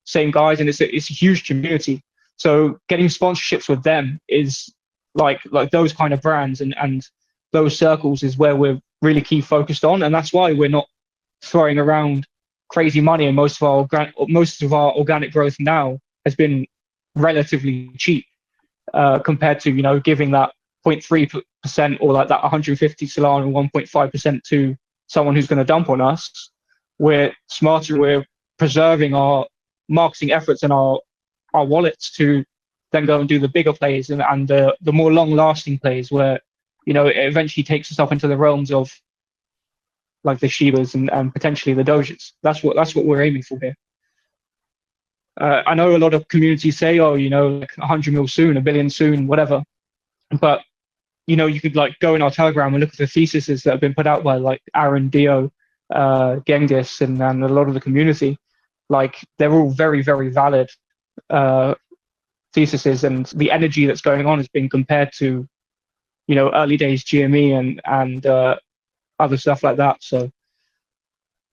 same guys, and it's a huge community. So getting sponsorships with them is like those kind of brands and those circles is where we're really key focused on, and that's why we're not throwing around crazy money. And most of our organic growth now has been relatively cheap compared to giving that 0.3% or like that 150 Solana 1.5% to someone who's going to dump on us. We're smarter. We're preserving our marketing efforts and our wallets to then go and do the bigger plays and the more long-lasting plays where it eventually takes us up into the realms of like the Shibas and potentially the Doges. That's what we're aiming for here. I know a lot of communities say, oh, like 100 mil soon, 1 billion soon, whatever. But you could like go in our Telegram and look at the theses that have been put out by like Aaron, Dio, Genghis, and a lot of the community. Like they're all very, very valid theses, and the energy that's going on is being compared to early days GME and other stuff like that. So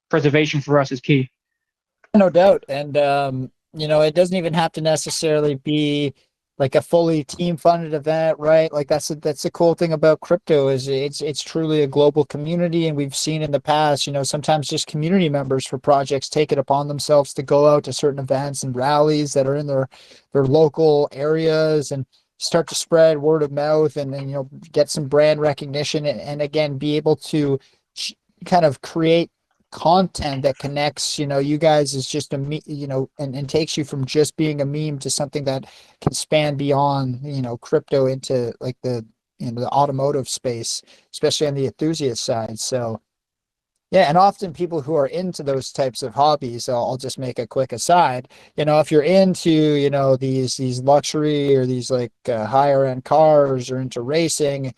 preservation for us is key. No doubt. And it doesn't even have to necessarily be like a fully team funded event, right? Like that's the cool thing about crypto is it's truly a global community. And we've seen in the past, sometimes just community members for projects take it upon themselves to go out to certain events and rallies that are in their local areas and start to spread word of mouth and get some brand recognition and again be able to kind of create content that connects you guys is just and takes you from just being a meme to something that can span beyond crypto into like the the automotive space, especially on the enthusiast side. So yeah, and often people who are into those types of hobbies, I'll just make a quick aside, if you're into these luxury or these like higher end cars or into racing,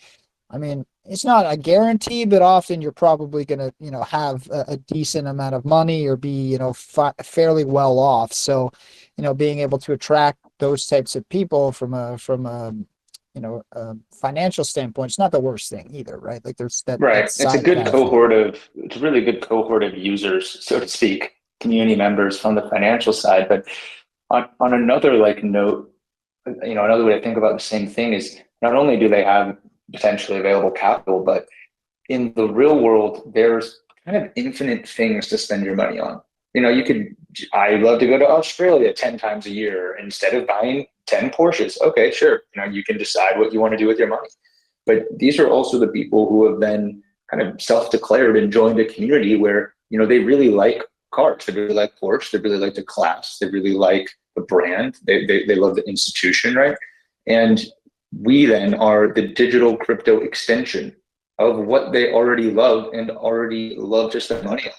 I mean, it's not a guarantee, but often you're probably going to, have a decent amount of money or be, fairly well off. So, being able to attract those types of people from a financial standpoint, it's not the worst thing either, right? Like there's that. Right. That It's a good cohort it's a really good cohort of users, so to speak, community members from the financial side. But on another note, another way to think about the same thing is not only do they have potentially available capital, but in the real world, there's kind of infinite things to spend your money on. I'd love to go to Australia 10 times a year instead of buying 10 Porsches. Okay, sure. You can decide what you want to do with your money. But these are also the people who have been kind of self-declared and joined a community where, they really like cars. They really like Porsche. They really like the class. They really like the brand. They love the institution, right? And we then are the digital crypto extension of what they already love and already love to spend money on.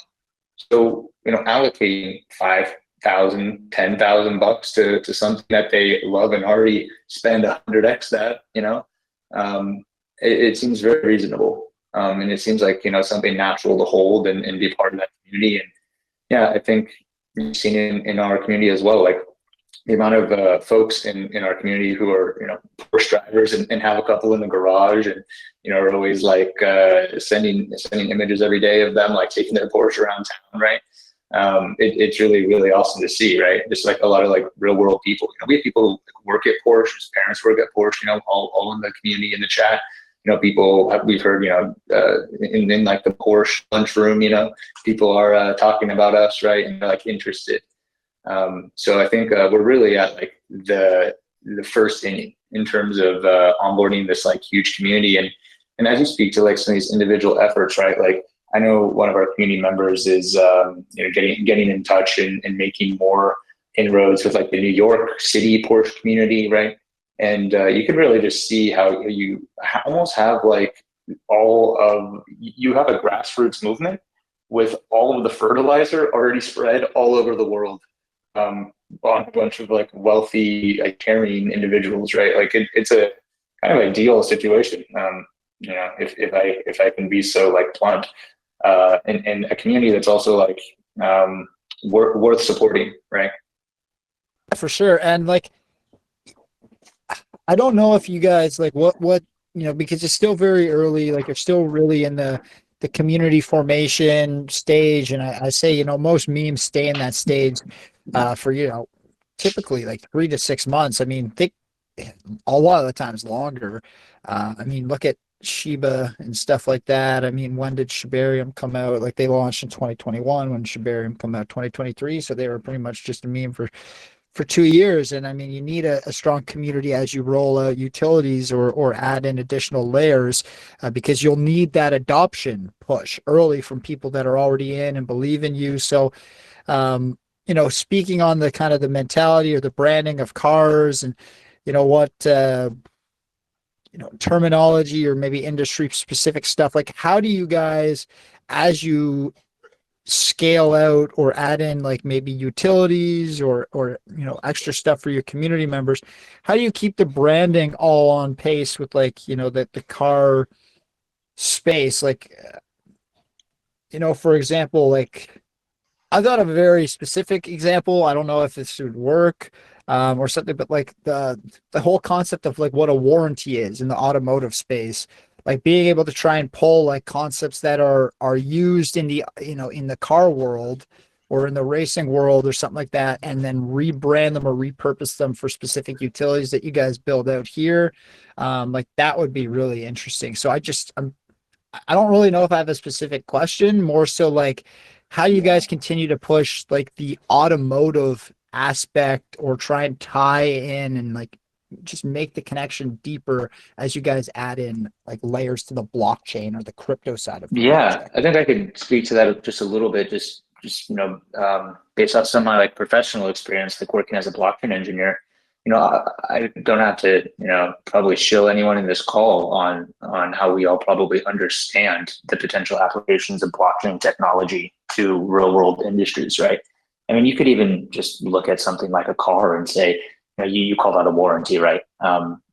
So, allocating $5,000, $10,000 to something that they love and already spend 100x that, it seems very reasonable. And it seems like, something natural to hold and be part of that community. And yeah, I think you've seen in our community as well, like the amount of folks in our community who are, Porsche drivers and have a couple in the garage and, are always like sending images every day of them, like taking their Porsche around town, right? It's really, really awesome to see, right? Just like a lot of like real world people. We have people who work at Porsche, whose parents work at Porsche, all in the community, in the chat. People we've heard, in like the Porsche lunchroom, people are talking about us, right? And they're like interested. So I think we're really at like the first inning in terms of onboarding this like huge community. And as you speak to like some of these individual efforts, right? Like I know one of our community members is getting in touch and making more inroads with like the New York City Porsche community, right? And you can really just see how you almost have like you have a grassroots movement with all of the fertilizer already spread all over the world on a bunch of like wealthy, like caring individuals, right? Like it's a kind of ideal situation, if I can be so like blunt, and a community that's also like worth supporting, right? For sure. And like, I don't know if you guys like what because it's still very early, like you're still really in the community formation stage, and I say most memes stay in that stage for typically like 3 to 6 months. I mean, think a lot of the times longer. I mean, look at Shiba and stuff like that. I mean, when did Shibarium come out? Like they launched in 2021. When Shibarium come out 2023, so they were pretty much just a meme for 2 years. And I mean, you need a strong community as you roll out utilities or add in additional layers, because you'll need that adoption push early from people that are already in and believe in you. So, speaking on the kind of the mentality or the branding of cars and, what, terminology or maybe industry specific stuff, like how do you guys, as you scale out or add in like maybe utilities or extra stuff for your community members, how do you keep the branding all on pace with like the car space? Like for example, like I thought of a very specific example. I don't know if this would work or something, but like the whole concept of like what a warranty is in the automotive space, like being able to try and pull like concepts that are used in the in the car world or in the racing world or something like that, and then rebrand them or repurpose them for specific utilities that you guys build out here. Like that would be really interesting. So I don't really know if I have a specific question, more so like how you guys continue to push like the automotive aspect or try and tie in and like just make the connection deeper as you guys add in like layers to the blockchain or the crypto side of the blockchain. I think I could speak to that just a little bit, just based off some of my like professional experience, like working as a blockchain engineer. I don't have to probably show anyone in this call on how we all probably understand the potential applications of blockchain technology to real world industries, right? I mean, you could even just look at something like a car and say, you call that a warranty, right?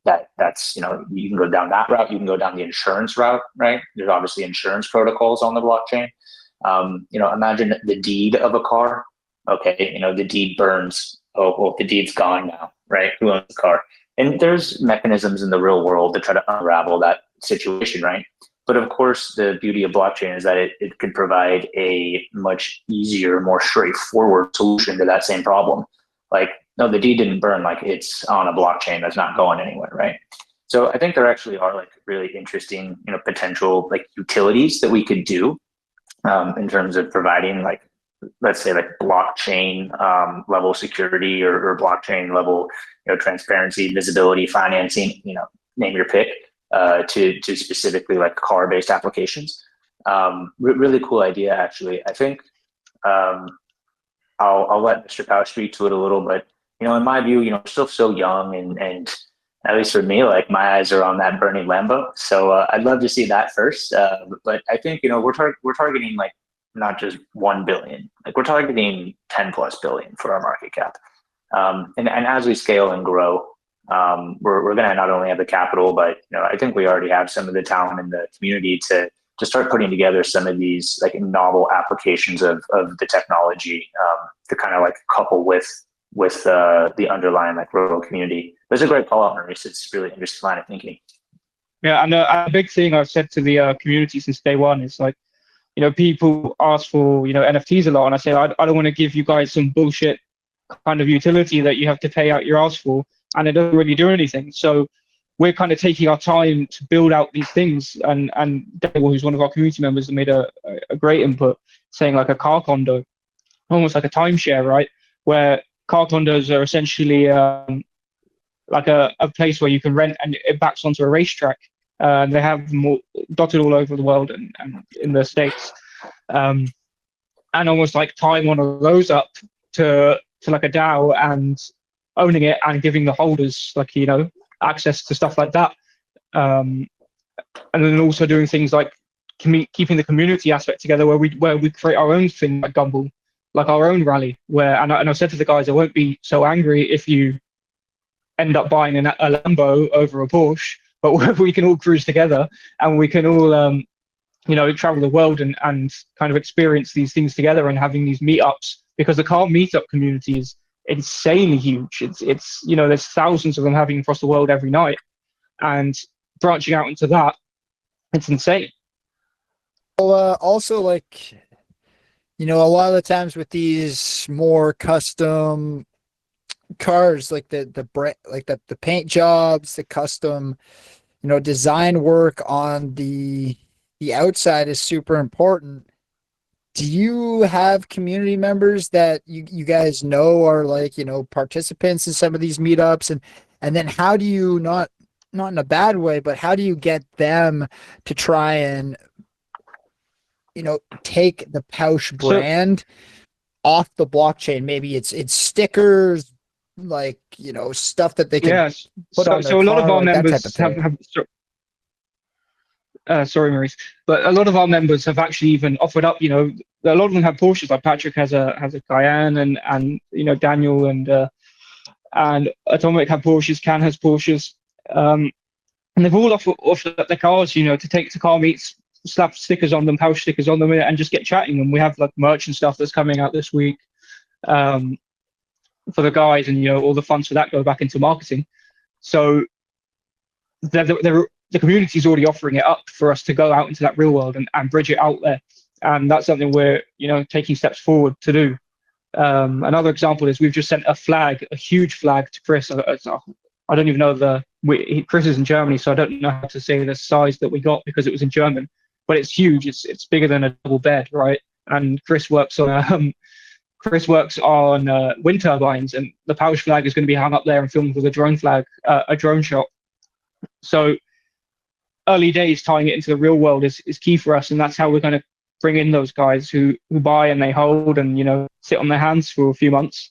That's you can go down that route. You can go down the insurance route, right? There's obviously insurance protocols on the blockchain. Imagine the deed of a car. Okay, the deed burns. Oh, well, the deed's gone now, right? Who owns the car? And there's mechanisms in the real world to try to unravel that situation, right? But of course, the beauty of blockchain is that it could provide a much easier, more straightforward solution to that same problem. Like, no, the deed didn't burn, like it's on a blockchain that's not going anywhere, right? So I think there actually are like really interesting, potential like utilities that we could do in terms of providing like, let's say like blockchain level security or blockchain level, transparency, visibility, financing, name your pick, to specifically like car-based applications. Really cool idea, actually. I think I'll let Mr. Powsche speak to it a little, but in my view, we're still so young, and at least for me, like my eyes are on that burning Lambo. So I'd love to see that first. But I think we're targeting like not just 1 billion, like we're targeting 10 plus billion for our market cap. And as we scale and grow, we're going to not only have the capital, but I think we already have some of the talent in the community to start putting together some of these like novel applications of the technology to kind of like couple with the underlying like rural community. That's a great call out, Maurice. It's really interesting line of thinking. Yeah, and a big thing I've said to the community since day one is like, people ask for, NFTs a lot, and I say, I don't want to give you guys some bullshit kind of utility that you have to pay out your ass for, and it doesn't really do anything. So we're kind of taking our time to build out these things, and Daniel, who's one of our community members, made a great input, saying like a car condo, almost like a timeshare, right? Where car condos are essentially like a place where you can rent, and it backs onto a racetrack. They have them dotted all over the world and in the States. And almost like tying one of those up to like a DAO and owning it and giving the holders access to stuff like that. And then also doing things like keeping the community aspect together, where we create our own thing like Gumball, like our own rally, and I said to the guys, I won't be so angry if you end up buying a Lambo over a Porsche, but we can all cruise together, and we can all travel the world and kind of experience these things together, and having these meetups, because the car meetup community is insanely huge. It's there's thousands of them happening across the world every night, and branching out into that, it's insane. Well, also, like, a lot of the times with these more custom cars, like the brand, like the paint jobs, the custom, design work on the outside is super important. Do you have community members that you guys know are like, participants in some of these meetups, and then how do you, not in a bad way, but how do you get them to try and take the Powsche brand off the blockchain? Maybe it's stickers, like, stuff that they can put on their so a lot car, of our like members sorry, Maurice, but a lot of our members have actually even offered up, a lot of them have Porsches. Like Patrick has a Cayenne, and Daniel and Automotive have Porsches, Can has Porsches, and they've all offered up their cars, to take to car meets, slap stickers on them, Powsche stickers on them, and just get chatting. And we have like merch and stuff that's coming out this week for the guys, and all the funds for that go back into marketing. So the community is already offering it up for us to go out into that real world and bridge it out there, and that's something we're taking steps forward to do. Another example is we've just sent a huge flag to Chris. I don't even know Chris is in Germany, so I don't know how to say the size that we got because it was in German, but it's huge. It's bigger than a double bed, right? And Chris works on wind turbines, and the Powsche flag is going to be hung up there and filmed with a drone shot. So early days, tying it into the real world is key for us, and that's how we're going to bring in those guys who buy and they hold and sit on their hands for a few months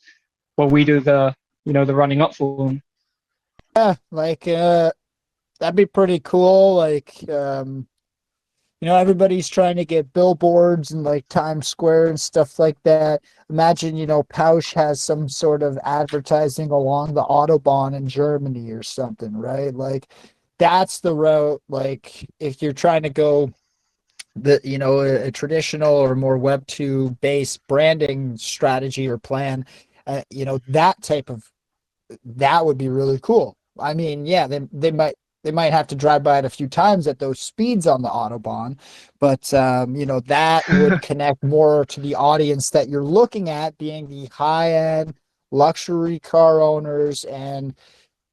while we do the the running up for them. Yeah, like that'd be pretty cool. Like everybody's trying to get billboards and like Times Square and stuff like that. Imagine Powsche has some sort of advertising along the Autobahn in Germany or something, right? Like that's the route. Like if you're trying to go a traditional or more Web 2 based branding strategy or plan, that would be really cool. I mean, yeah, they might have to drive by it a few times at those speeds on the Autobahn, but that would connect more to the audience that you're looking at, being the high-end luxury car owners and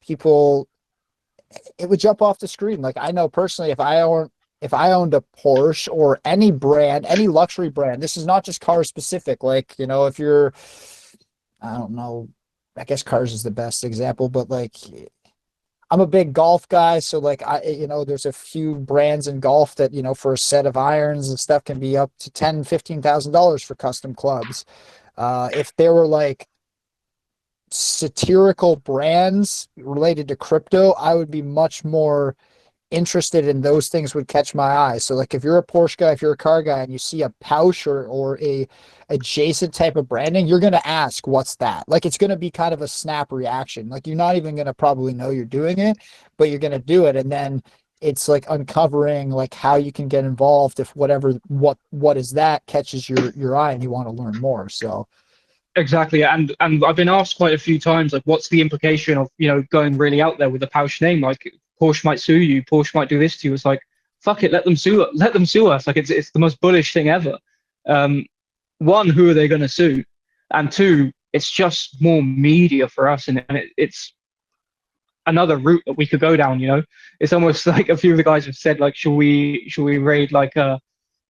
people. It would jump off the screen. Like I know personally, if I owned a Porsche or any brand, any luxury brand, this is not just car specific. Like, if you're, I don't know, I guess cars is the best example, but like I'm a big golf guy. So like there's a few brands in golf that, for a set of irons and stuff can be up to $10,000-$15,000 for custom clubs. If there were like satirical brands related to crypto, I would be much more interested in those things, would catch my eye. So like if you're a Porsche guy, if you're a car guy and you see a Powsche or a adjacent type of branding, you're going to ask, what's that? Like it's going to be kind of a snap reaction. Like you're not even going to probably know you're doing it, but you're going to do it. And then it's like uncovering like how you can get involved if what is that catches your eye and you want to learn more. So exactly, and I've been asked quite a few times, like, what's the implication of going really out there with the Powsche name? Like Porsche might sue you, Porsche might do this to you. It's like, fuck it, let them sue us. Like it's the most bullish thing ever. One, who are they going to sue? And two, it's just more media for us, and it's another route that we could go down. It's almost like a few of the guys have said, like, should we raid like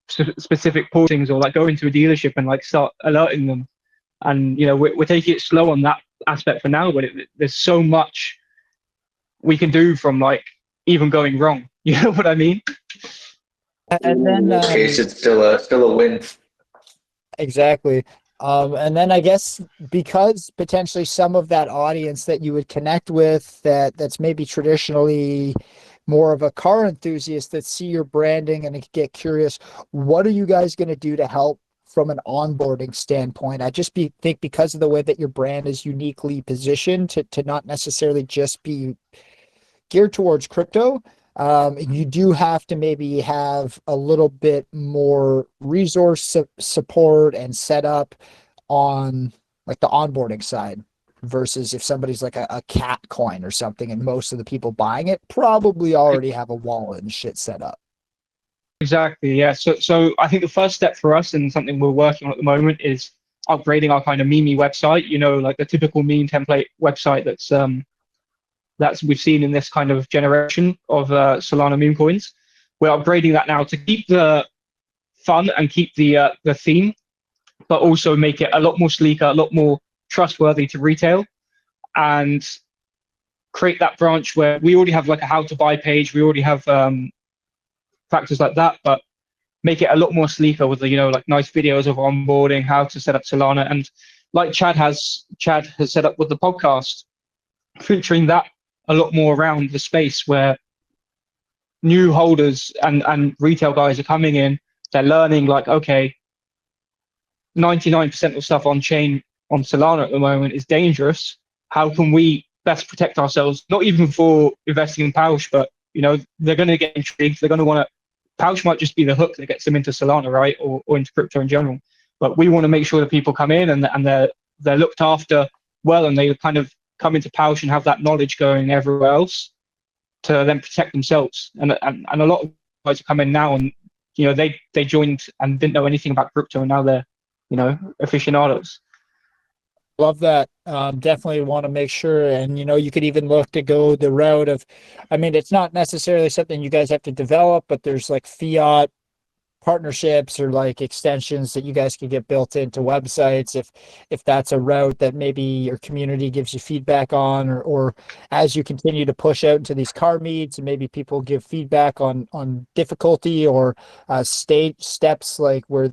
specific portings, or like go into a dealership and like start alerting them? And we're taking it slow on that aspect for now, but there's so much we can do from like even going wrong. You know what I mean? And then In this case, it's still a win. exactly. And then I guess because potentially some of that audience that you would connect with that's maybe traditionally more of a car enthusiast that see your branding and get curious, what are you guys going to do to help from an onboarding standpoint? I just think because of the way that your brand is uniquely positioned to not necessarily just be geared towards crypto, you do have to maybe have a little bit more resource support and setup on like the onboarding side versus if somebody's like a cat coin or something and most of the people buying it probably already have a wallet and shit set up. Exactly. Yeah. So I think the first step for us, and something we're working on at the moment, is upgrading our kind of meme website. Like the typical meme template website that's we've seen in this kind of generation of Solana meme coins. We're upgrading that now to keep the fun and keep the theme, but also make it a lot more sleeker, a lot more trustworthy to retail, and create that branch where we already have like a how to buy page. We already have factors like that, but make it a lot more sleeker with like nice videos of onboarding, how to set up Solana, and like Chad has set up with the podcast, featuring that a lot more around the space where new holders and retail guys are coming in. They're learning like, okay, 99% of stuff on chain on Solana at the moment is dangerous. How can we best protect ourselves? Not even for investing in Powsche, but they're going to get intrigued. They're going to want to. Powsche might just be the hook that gets them into Solana, right, or into crypto in general. But we want to make sure that people come in and they're looked after well, and they kind of come into Powsche and have that knowledge going everywhere else to then protect themselves. And a lot of guys come in now, and they joined and didn't know anything about crypto, and now they're aficionados. Love that. Definitely want to make sure. And, you could even look to go the route of, I mean, it's not necessarily something you guys have to develop, but there's like fiat partnerships or like extensions that you guys can get built into websites if that's a route that maybe your community gives you feedback on, or as you continue to push out into these car meets and maybe people give feedback on difficulty or steps like where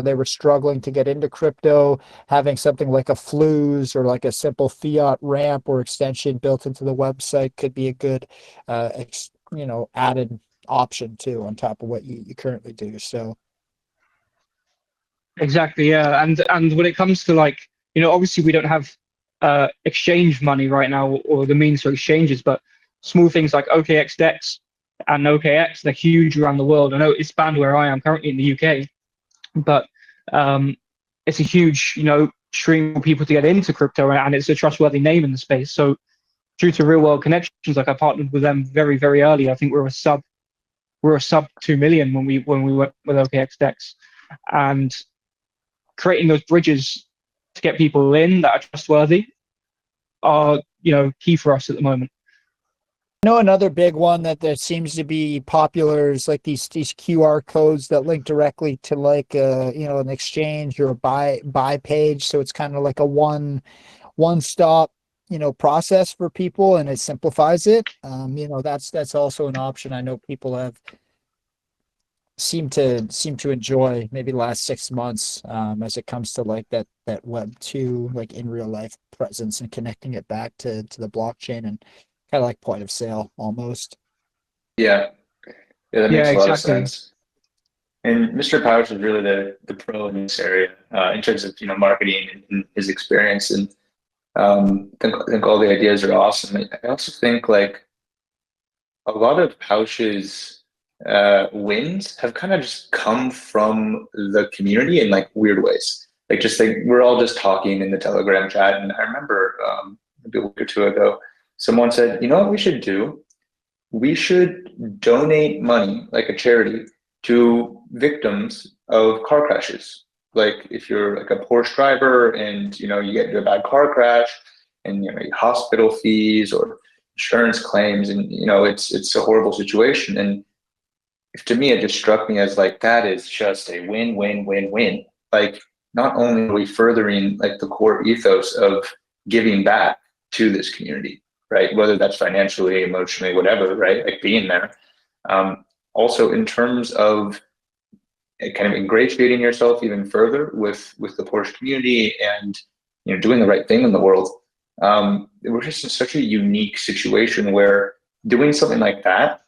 they were struggling to get into crypto, having something like a Flues or like a simple fiat ramp or extension built into the website could be a good added option too on top of what you currently do. So exactly, yeah. And when it comes to like obviously we don't have exchange money right now or the means for exchanges, but small things like OKX Dex and OKX, they're huge around the world. I know it's banned where I am currently in the UK, but it's a huge stream for people to get into crypto, and it's a trustworthy name in the space. So due to real world connections, like I partnered with them very, very early. I think we're a sub 2 million when we went with OKX Dex, and creating those bridges to get people in that are trustworthy are key for us at the moment. I know another big one that seems to be popular is like these QR codes that link directly to like an exchange or a buy page. So it's kind of like a one stop process for people, and it simplifies it. That's also an option I know people have seem to enjoy maybe the last 6 months as it comes to like that Web2 like in real life presence and connecting it back to the blockchain and kind of like point of sale almost. Yeah, that makes a lot of exactly. sense. And Mr. Powsche is really the pro in this area in terms of marketing and his experience. And I think all the ideas are awesome. I also think like a lot of Powsche's wins have kind of just come from the community in like weird ways. Like just like we're all just talking in the Telegram chat, and I remember maybe a week or two ago, someone said, "You know what we should do? we should donate money, like a charity, to victims of car crashes. Like if you're like a Porsche driver and you get into a bad car crash and hospital fees or insurance claims, and it's a horrible situation. And to me, it just struck me as like that is just a win-win-win-win. Like not only are we furthering like the core ethos of giving back to this community, right? Whether that's financially, emotionally, whatever, right? Like being there. Also in terms of kind of ingratiating yourself even further with the Porsche community and doing the right thing in the world. We're just in such a unique situation where doing something like that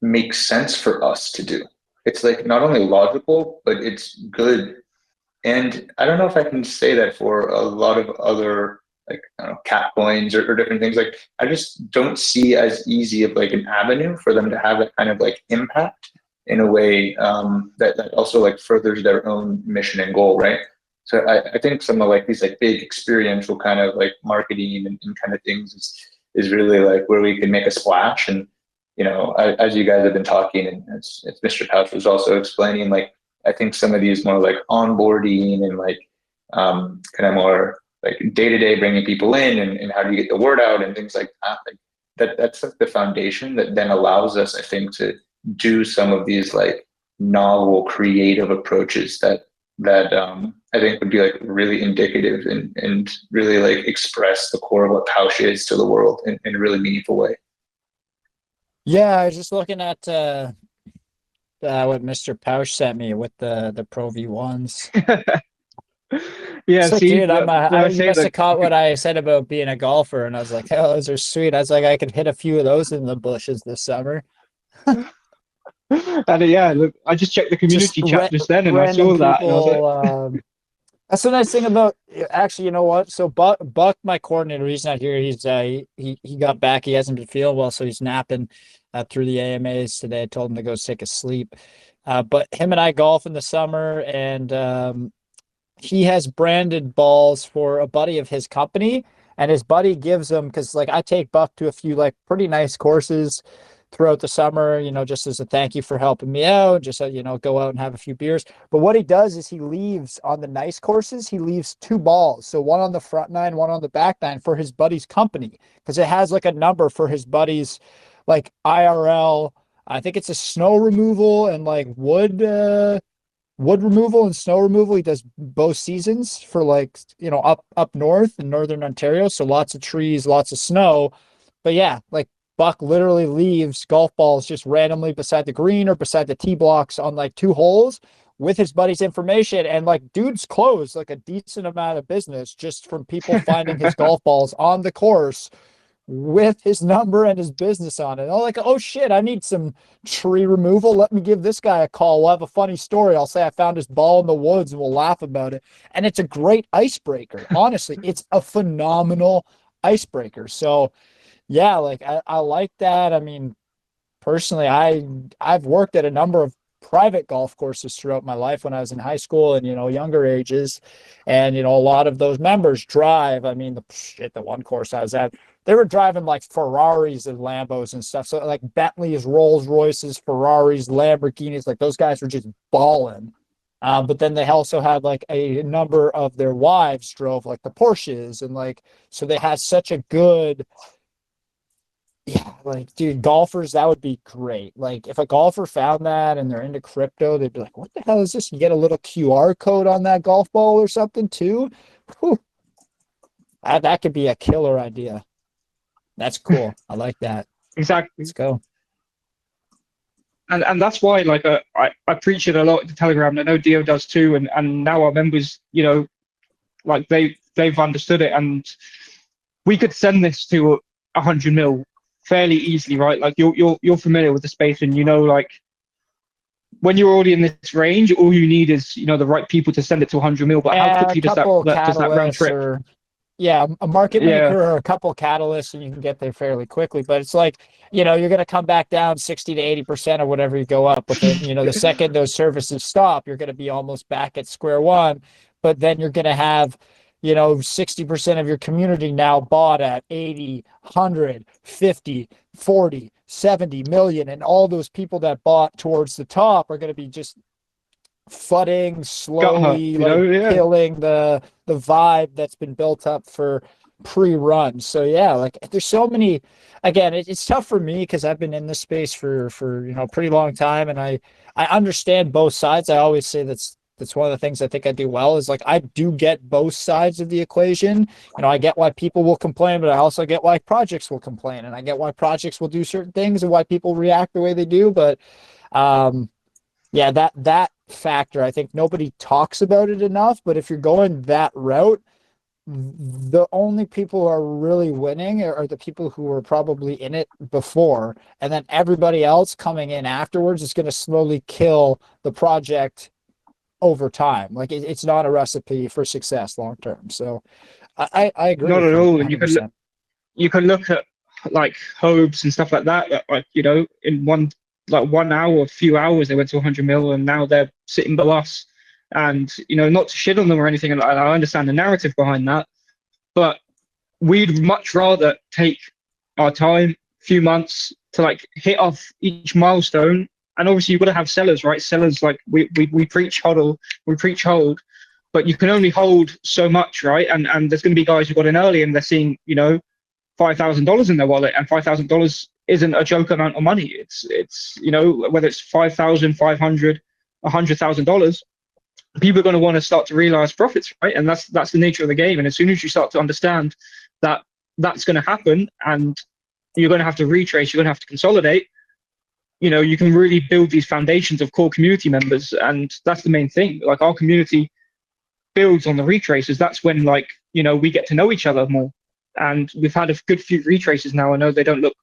makes sense for us to do. It's like not only logical, but it's good. And I don't know if I can say that for a lot of other like cat coins or different things. Like I just don't see as easy of like an avenue for them to have that kind of like impact in a way that also like furthers their own mission and goal, right? So I think some of like these like big experiential kind of like marketing and kind of things is really like where we can make a splash. And as you guys have been talking, and it's Mr. Pouch was also explaining, like I think some of these more like onboarding and like kind of more like day-to-day bringing people in and how do you get the word out and things like that. Like that's like the foundation that then allows us, I think, to do some of these like novel, creative approaches that I think would be like really indicative and really like express the core of what Powsche is to the world in a really meaningful way. Yeah, I was just looking at what Mr. Powsche sent me with the Pro V1s. Yeah, so, see, dude, you must have like, caught what I said about being a golfer, and I was like, oh, those are sweet. I was like, I could hit a few of those in the bushes this summer. And yeah, look, I just checked the community chat just then, and I saw that, and I was like, that's the nice thing about actually, you know what? So Buck, my coordinator, he's not here. He's he got back. He hasn't been feeling well, so he's napping through the AMAs today. I told him to go take a sleep. But him and I golf in the summer, and he has branded balls for a buddy of his company, and his buddy gives them because like I take Buck to a few like pretty nice courses throughout the summer, just as a thank you for helping me out, just go out and have a few beers. But what he does is he leaves on the nice courses, he leaves 2 balls. So one on the front nine, one on the back nine for his buddy's company, because it has like a number for his buddy's like IRL. I think it's a snow removal and like wood removal and snow removal. He does both seasons for like, up north in Northern Ontario. So lots of trees, lots of snow. But yeah, like Buck literally leaves golf balls just randomly beside the green or beside the tee blocks on like 2 holes with his buddy's information. And like dude's closed like a decent amount of business just from people finding his golf balls on the course with his number and his business on it. I'm like, oh shit, I need some tree removal. Let me give this guy a call. We'll have a funny story. I'll say I found his ball in the woods and we'll laugh about it. And it's a great icebreaker. Honestly, it's a phenomenal icebreaker. So yeah, like I like that. I mean, personally, I've worked at a number of private golf courses throughout my life when I was in high school and, younger ages. And, a lot of those members drive. I mean, the one course I was at, they were driving like Ferraris and Lambos and stuff. So like Bentleys, Rolls Royces, Ferraris, Lamborghinis, like those guys were just balling. But then they also had like a number of their wives drove like the Porsches and like, so they had such a good, yeah, like, dude, golfers, that would be great. Like, if a golfer found that and they're into crypto, they'd be like, what the hell is this? You get a little QR code on that golf ball or something, too? Whew. That could be a killer idea. That's cool. I like that. exactly. Let's go. And that's why, like, I preach it a lot in the Telegram. I know Dio does too, and now our members, like they've understood it, and we could send this to 100 mil fairly easily, right? Like you're familiar with the space, and like when you're already in this range, all you need is the right people to send it to 100 mil. But how quickly does that round trip? A market maker or a couple catalysts, and you can get there fairly quickly. But it's like you're going to come back down 60 to 80% or whatever you go up. But then the second those services stop, you're going to be almost back at square one. But then you're going to have 60% of your community now bought at 80, 100, 50, 40, 70 million. And all those people that bought towards the top are going to be just fudding slowly, killing the vibe that's been built up for pre-run. So yeah, like there's so many. Again, it's tough for me because I've been in this space for a pretty long time, and I understand both sides. I always say that's one of the things I think I do well is like I do get both sides of the equation. I get why people will complain, but I also get why projects will complain, and I get why projects will do certain things and why people react the way they do. But yeah, that factor, I think nobody talks about it enough. But if you're going that route, the only people who are really winning are the people who were probably in it before, and then everybody else coming in afterwards is going to slowly kill the project over time. Like it's not a recipe for success long term. So I agree. Not at all. 100%. And you can look at like hopes and stuff like that. Like in one hour, a few hours, they went to 100 mil, and now they're sitting below us. And not to shit on them or anything, and I understand the narrative behind that, but we'd much rather take our time, few months, to like hit off each milestone. And obviously, you've got to have sellers, right? Sellers, like we preach hodl, we preach hold, but you can only hold so much, right? And there's going to be guys who got in early and they're seeing $5,000 in their wallet, and $5,000 isn't a joke amount of money. It's whether it's $5,000, $500, $100,000. People are going to want to start to realize profits, right? And that's the nature of the game. And as soon as you start to understand that that's going to happen, and you're going to have to retrace, you're going to have to consolidate, you can really build these foundations of core community members. And that's the main thing. Like our community builds on the retraces. That's when we get to know each other more. And we've had a good few retraces now. I know they don't look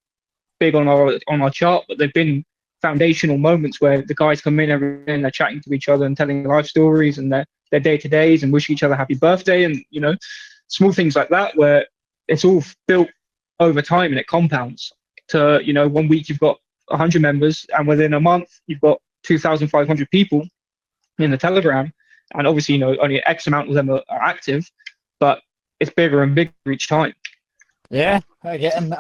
big on our chart, but they've been foundational moments where the guys come in every day and they're chatting to each other and telling life stories and their day-to-days and wishing each other happy birthday, and small things like that, where it's all built over time and it compounds to 1 week you've got 100 members, and within a month you've got 2,500 people in the Telegram, and obviously only X amount of them are active, but it's bigger and bigger each time. Yeah, again,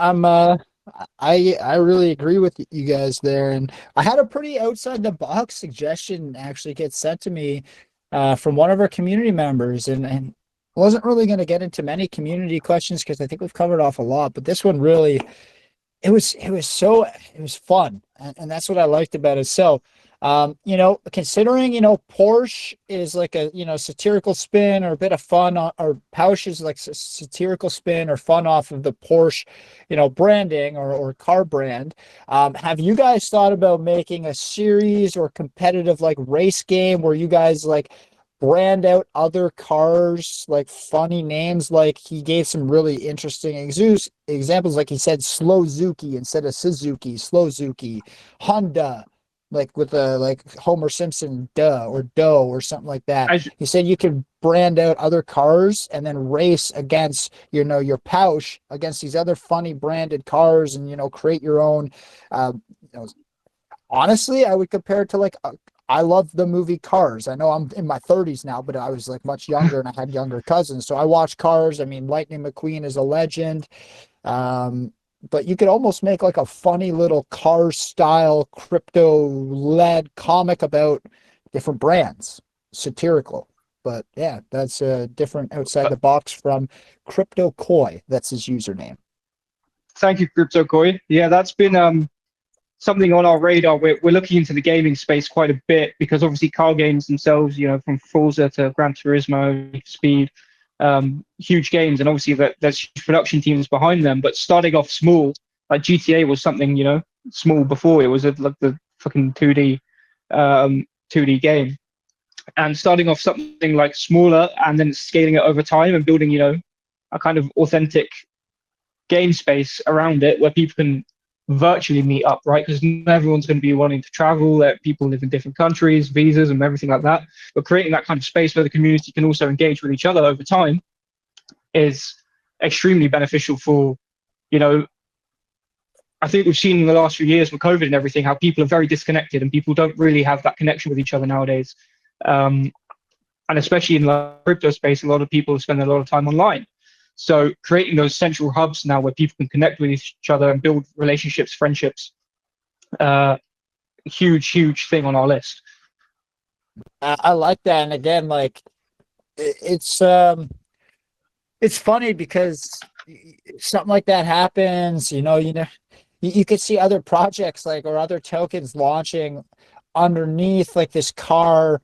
I really agree with you guys there. And I had a pretty outside the box suggestion actually get sent to me from one of our community members, and wasn't really going to get into many community questions because I think we've covered off a lot, but this one really, it was fun. And that's what I liked about it. So, considering, Porsche is like a, satirical spin or a bit of fun, or Powsche is like satirical spin or fun off of the Porsche, branding or car brand. Have you guys thought about making a series or competitive like race game where you guys like brand out other cars, like funny names? Like he gave some really interesting examples. Like he said, Slowzuki instead of Suzuki, Slowzuki, Honda, like with a like Homer Simpson or Doe or something like that. He said you could brand out other cars and then race against your Porsche against these other funny branded cars, and create your own. Honestly, I would compare it to like I love the movie Cars. I know I'm in my 30s now, but I was like much younger and I had younger cousins, so I watched Cars. I mean, Lightning McQueen is a legend. But you could almost make like a funny little car style crypto-led comic about different brands, satirical. But yeah, that's a different outside the box from Crypto Koi. That's his username. Thank you, Crypto Koi. Yeah, that's been something on our radar. We're looking into the gaming space quite a bit because obviously car games themselves, from Forza to Gran Turismo, Speed, huge games, and obviously there's huge production teams behind them. But starting off small, like GTA was something small before. It was like the fucking 2D game, and starting off something like smaller and then scaling it over time and building a kind of authentic game space around it where people can virtually meet up, right? Because not everyone's going to be wanting to travel. People live in different countries, visas and everything like that. But creating that kind of space where the community can also engage with each other over time is extremely beneficial for, I think we've seen in the last few years with COVID and everything, how people are very disconnected and people don't really have that connection with each other nowadays. and especially in the crypto space, a lot of people spend a lot of time online. So creating those central hubs now where people can connect with each other and build relationships, friendships, huge thing on our list. I like that. And again, like it's funny because something like that happens, you could see other projects like or other tokens launching underneath like this car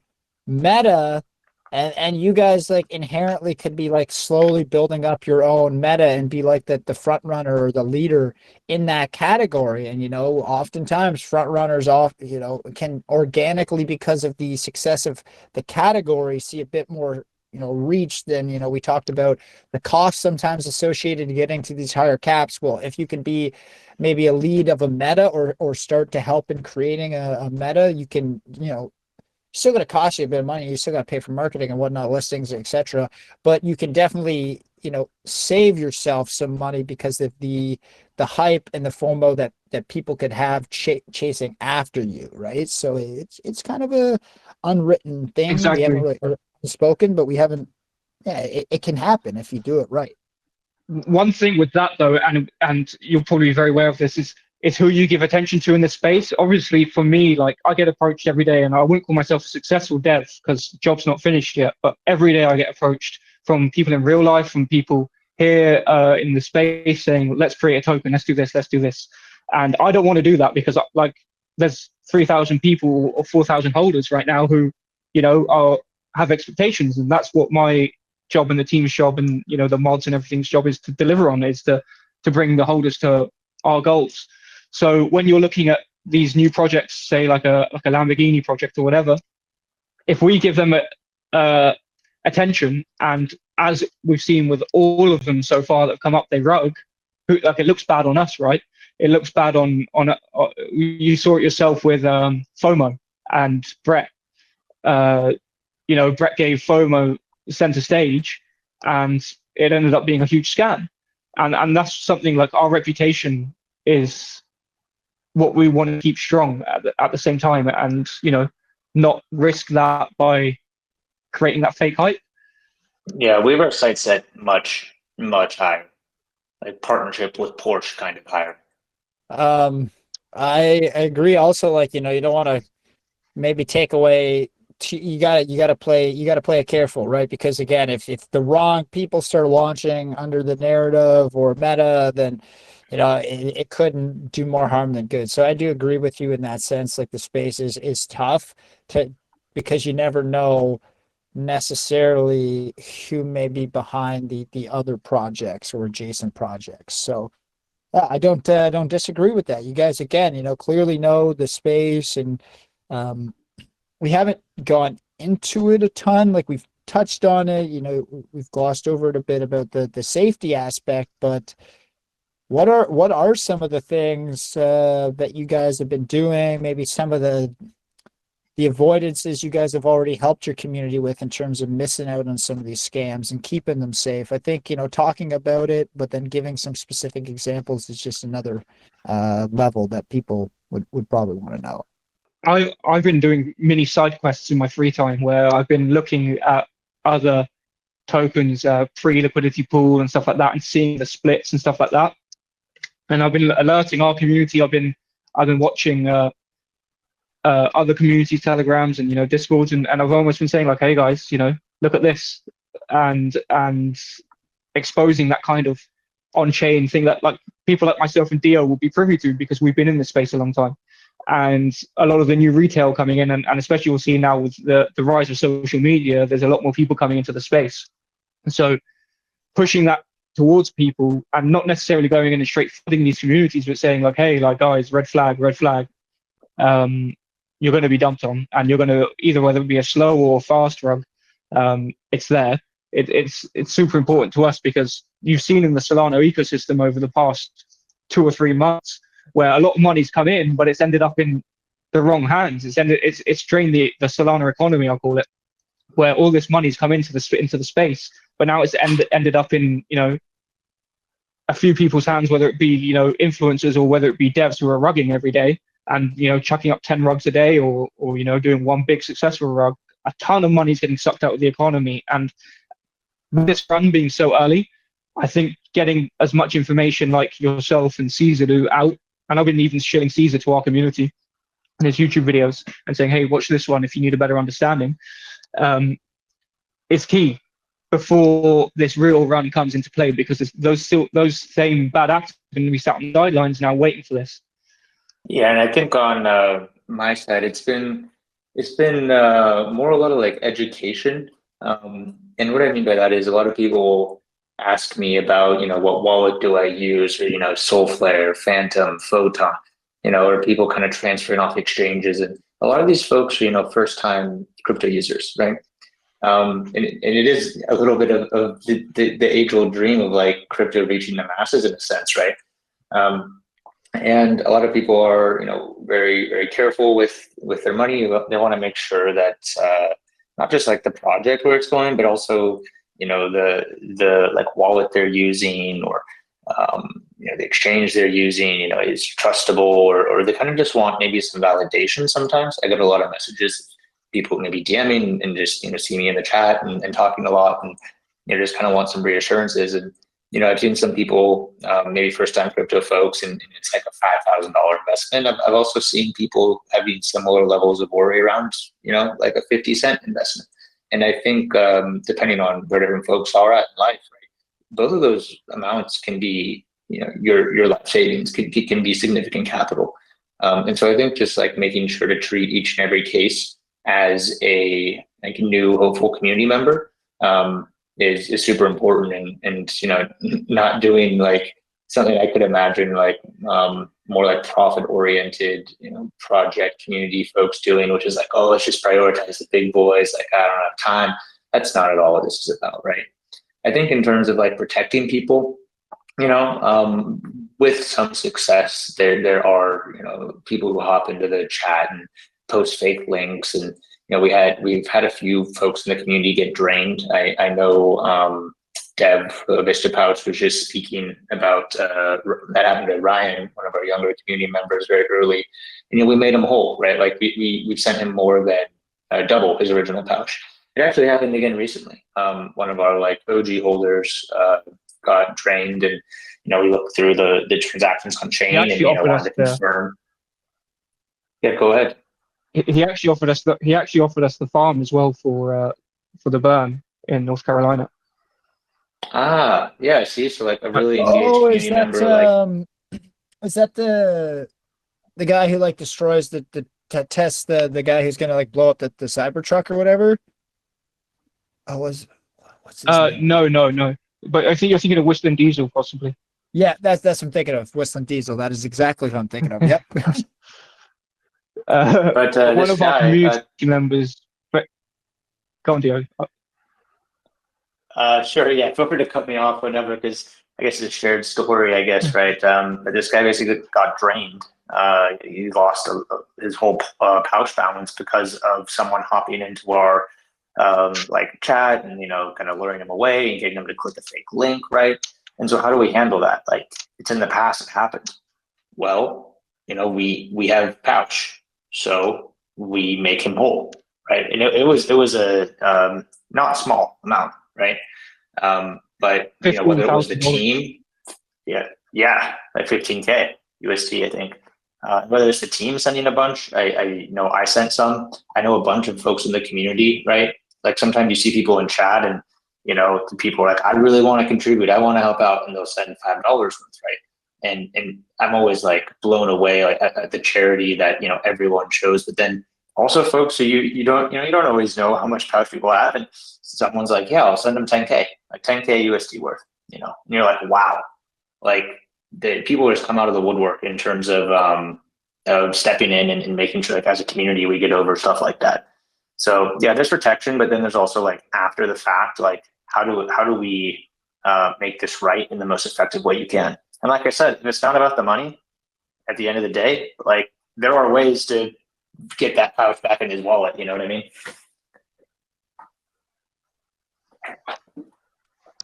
meta, and you guys like inherently could be like slowly building up your own meta and be like the front runner or the leader in that category. And oftentimes front runners can organically, because of the success of the category, see a bit more reach than we talked about the cost sometimes associated to getting to these higher caps. Well, if you can be maybe a lead of a meta or start to help in creating a meta, you can still going to cost you a bit of money. You still got to pay for marketing and whatnot, listings, etc. But you can definitely, save yourself some money because of the hype and the FOMO that people could have chasing after you, right? So it's kind of a unwritten thing. Exactly. We haven't really spoken, but we haven't. Yeah, it can happen if you do it right. One thing with that though, and you'll probably be very aware of this, is who you give attention to in this space. Obviously, for me, like I get approached every day, and I wouldn't call myself a successful dev because job's not finished yet. But every day I get approached from people in real life, from people here in the space saying, "Let's create a token. Let's do this. Let's do this." And I don't want to do that because like there's 3,000 people or 4,000 holders right now who have expectations, and that's what my job and the team's job and the mods and everything's job is to deliver on, is to bring the holders to our goals. So when you're looking at these new projects, say like a Lamborghini project or whatever, if we give them attention, and as we've seen with all of them so far that have come up, they rug, like it looks bad on us, right? It looks bad on you saw it yourself with FOMO and Brett. Brett gave FOMO center stage, and it ended up being a huge scam. And that's something like our reputation is what we want to keep strong at the same time, and not risk that by creating that fake hype. Yeah, we have our sights set much higher, like partnership with Porsche kind of higher. I agree. Also, like you don't want to maybe take away. You gotta play it careful, right? Because again, if the wrong people start launching under the narrative or meta, then it couldn't do more harm than good. So I do agree with you in that sense. Like the space is tough because you never know necessarily who may be behind the other projects or adjacent projects. So I don't disagree with that. You guys again, clearly know the space, and we haven't gone into it a ton. Like we've touched on it, we've glossed over it a bit about the safety aspect, but what are some of the things that you guys have been doing? Maybe some of the avoidances you guys have already helped your community with in terms of missing out on some of these scams and keeping them safe. I think, talking about it, but then giving some specific examples is just another level that people would probably want to know. I've been doing mini side quests in my free time where I've been looking at other tokens, pre-liquidity pool and stuff like that, and seeing the splits and stuff like that. And I've been alerting our community. I've been watching other community telegrams and discords, and I've almost been saying like, hey guys, look at this, and exposing that kind of on-chain thing that like people like myself and Dio will be privy to because we've been in this space a long time. And a lot of the new retail coming in, and especially we'll see now with the rise of social media, there's a lot more people coming into the space. And so pushing that towards people and not necessarily going in and straight flooding these communities, but saying like, hey, like guys, red flag, you're going to be dumped on, and you're going to either whether it be a slow or fast rug, it's there. It's super important to us because you've seen in the Solana ecosystem over the past 2 or 3 months where a lot of money's come in, but it's ended up in the wrong hands. It's drained the Solana economy, I'll call it, where all this money's come into the space, but now it's ended up in a few people's hands, whether it be influencers or whether it be devs who are rugging every day and chucking up 10 rugs a day or doing one big successful rug a ton of money is getting sucked out of the economy. And with this run being so early, I think getting as much information like yourself and Caesar do out, and I've been even sharing Caesar to our community and his YouTube videos and saying, hey, watch this one if you need a better understanding, is key before this real run comes into play, because those same bad actors are going to be sat on the sidelines now waiting for this. Yeah, and I think on my side, it's been more a lot of like education. And what I mean by that is a lot of people ask me about, what wallet do I use, or, Soulflare, Phantom, Photon, or people kind of transferring off exchanges. And a lot of these folks are, first time crypto users, right? And it is a little bit of the age old dream of like crypto reaching the masses in a sense, right? And a lot of people are, very, very careful with their money. They want to make sure that not just like the project where it's going, but also, the like wallet they're using, or the exchange they're using, is trustable, or they kind of just want maybe some validation. Sometimes I get a lot of messages, people maybe DMing and just see me in the chat and talking a lot, and just kind of want some reassurances. And I've seen some people, maybe first-time crypto folks, and it's like a $5,000 investment. I've also seen people having similar levels of worry around, like a 50-cent investment. And I think depending on where different folks are at in life, right, both of those amounts can be, your life savings can be significant capital. And so I think just like making sure to treat each and every case as a like new hopeful community member is super important, and not doing like something I could imagine like more like profit oriented project community folks doing, which is like, oh, let's just prioritize the big boys, like I don't have time. That's not at all what this is about, right? I think in terms of like protecting people, with some success, there are people who hop into the chat and post fake links, and we've had a few folks in the community get drained. I know Deb Vista Pouch was just speaking about that happened to Ryan, one of our younger community members, very early, and we made him whole, right? Like we sent him more than double his original pouch. It actually happened again recently. One of our like OG holders got drained, and we looked through the transactions on chain and wanted to confirm. Yeah, go ahead. He actually offered us the farm as well for the burn in North Carolina. Ah, yeah, I see. So like a really engaged community member. Is that the guy who like destroys the tests the guy who's gonna like blow up the Cybertruck or whatever? Oh, what's his name? No. But I think you're thinking of Whistling Diesel, possibly. Yeah, that's what I'm thinking of. Whistling Diesel. That is exactly what I'm thinking of. Yep. But one of our community members. But go on, Dio. Sure. Yeah. Feel free to cut me off whenever, because I guess it's a shared story, I guess, right? But this guy basically got drained. He lost his whole pouch balance because of someone hopping into our like chat and kind of luring him away and getting him to click a fake link, right? And so how do we handle that? Like, it's in the past, it happened. Well, we have pouch, so we make him whole, right? And it was a not small amount, right? But whether it was the team, yeah, like 15K USD, I think. Whether it's the team sending a bunch, I know I sent some. I know a bunch of folks in the community, right? Like sometimes you see people in chat and, people are like, I really want to contribute. I want to help out. And they'll send $5 worth, right? And I'm always like blown away like, at the charity that, everyone shows. But then also folks who you don't always know how much pouch people have. And someone's like, yeah, I'll send them 10K, like 10K USD worth, and you're like, wow. Like the people just come out of the woodwork in terms of stepping in and making sure like as a community, we get over stuff like that. So yeah, there's protection, but then there's also like after the fact, like how do we make this right in the most effective way you can? And like I said, if it's not about the money at the end of the day, like there are ways to get that pouch back in his wallet. You know what I mean?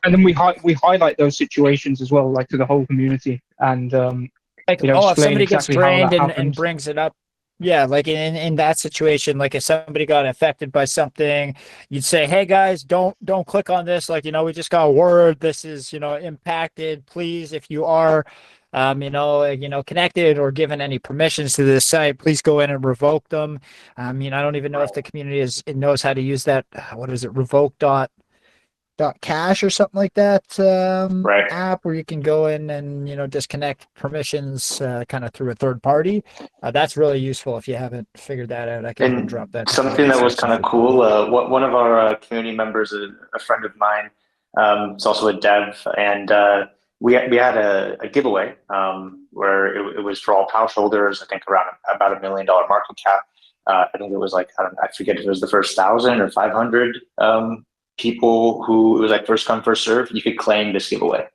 And then we highlight those situations as well, like to the whole community, and like, if somebody gets exactly drained and brings it up Yeah, like in that situation, like if somebody got affected by something, you'd say, "Hey guys, don't click on this. Like, we just got word this is, impacted. Please, if you are, connected or given any permissions to this site, please go in and revoke them." I mean, I don't even know if the community knows how to use that. What is it? Revoke dot cash or something like that Right. app where you can go in and disconnect permissions kind of through a third party. That's really useful. If you haven't figured that out, I can even drop And that down in something the that was description kind of for cool, people. one of our community members, a friend of mine, is also a dev, and we had a giveaway where it was for all Pouch holders. I think around about $1 million market cap. I think it was like I forget if it was the first 1,000 or 500 people who it was like first come first serve. You could claim this giveaway,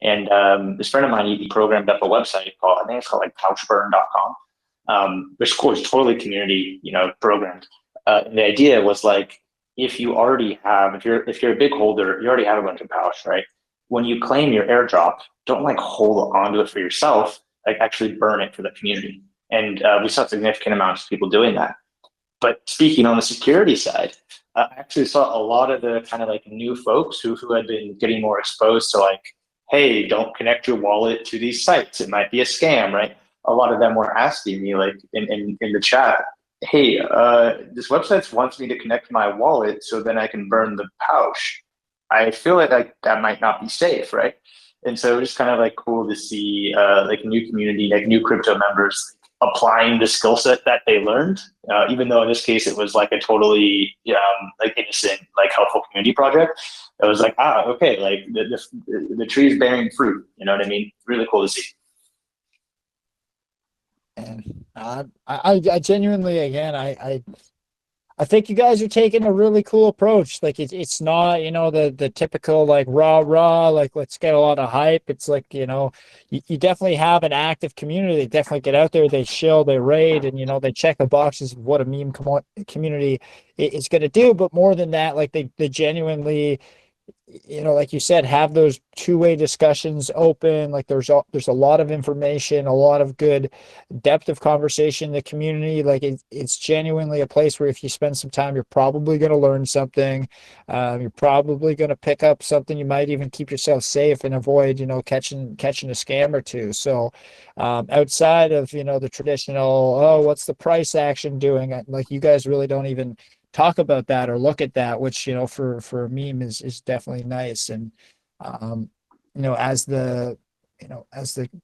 and this friend of mine he programmed up a website called I think it's called like pouchburn.com, which of course totally community, programmed. And the idea was like, if you already have, if you're a big holder, you already have a bunch of pouch, right? When you claim your airdrop, don't like hold onto it for yourself, like actually burn it for the community. And we saw significant amounts of people doing that. But speaking on the security side, I actually saw a lot of the kind of like new folks who had been getting more exposed to like, hey, don't connect your wallet to these sites. It might be a scam, right? A lot of them were asking me like in the chat, hey, this website wants me to connect my wallet so then I can burn the pouch. I feel like that might not be safe, right? And so it was kind of like cool to see like new community, like new crypto members applying the skill set that they learned, even though in this case it was like a totally like innocent, like helpful community project. It was like, okay, like the tree is bearing fruit. You know what I mean? Really cool to see. And I genuinely, again, I think you guys are taking a really cool approach. Like it's not, the typical like rah, like let's get a lot of hype. It's like, you definitely have an active community. They definitely get out there, they shill, they raid, and they check the boxes of what a meme community is going to do. But more than that, like they genuinely, like you said, have those two-way discussions open. Like there's a lot of information, a lot of good depth of conversation in the community. Like it's genuinely a place where if you spend some time, you're probably going to learn something. You're probably going to pick up something. You might even keep yourself safe and avoid, catching a scam or two. So outside of, the traditional, oh, what's the price action doing? Like you guys really don't even talk about that or look at that, which for a meme is definitely nice. And as the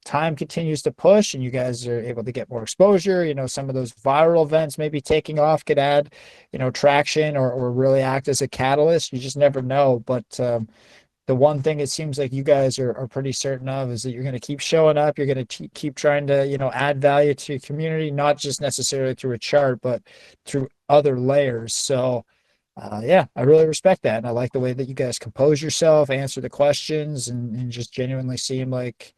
time continues to push and you guys are able to get more exposure, some of those viral events maybe taking off could add traction or really act as a catalyst. You just never know. But the one thing it seems like you guys are pretty certain of is that you're going to keep showing up. You're going to keep trying to, add value to your community, not just necessarily through a chart, but through other layers. So, yeah, I really respect that. And I like the way that you guys compose yourself, answer the questions, and just genuinely seem like,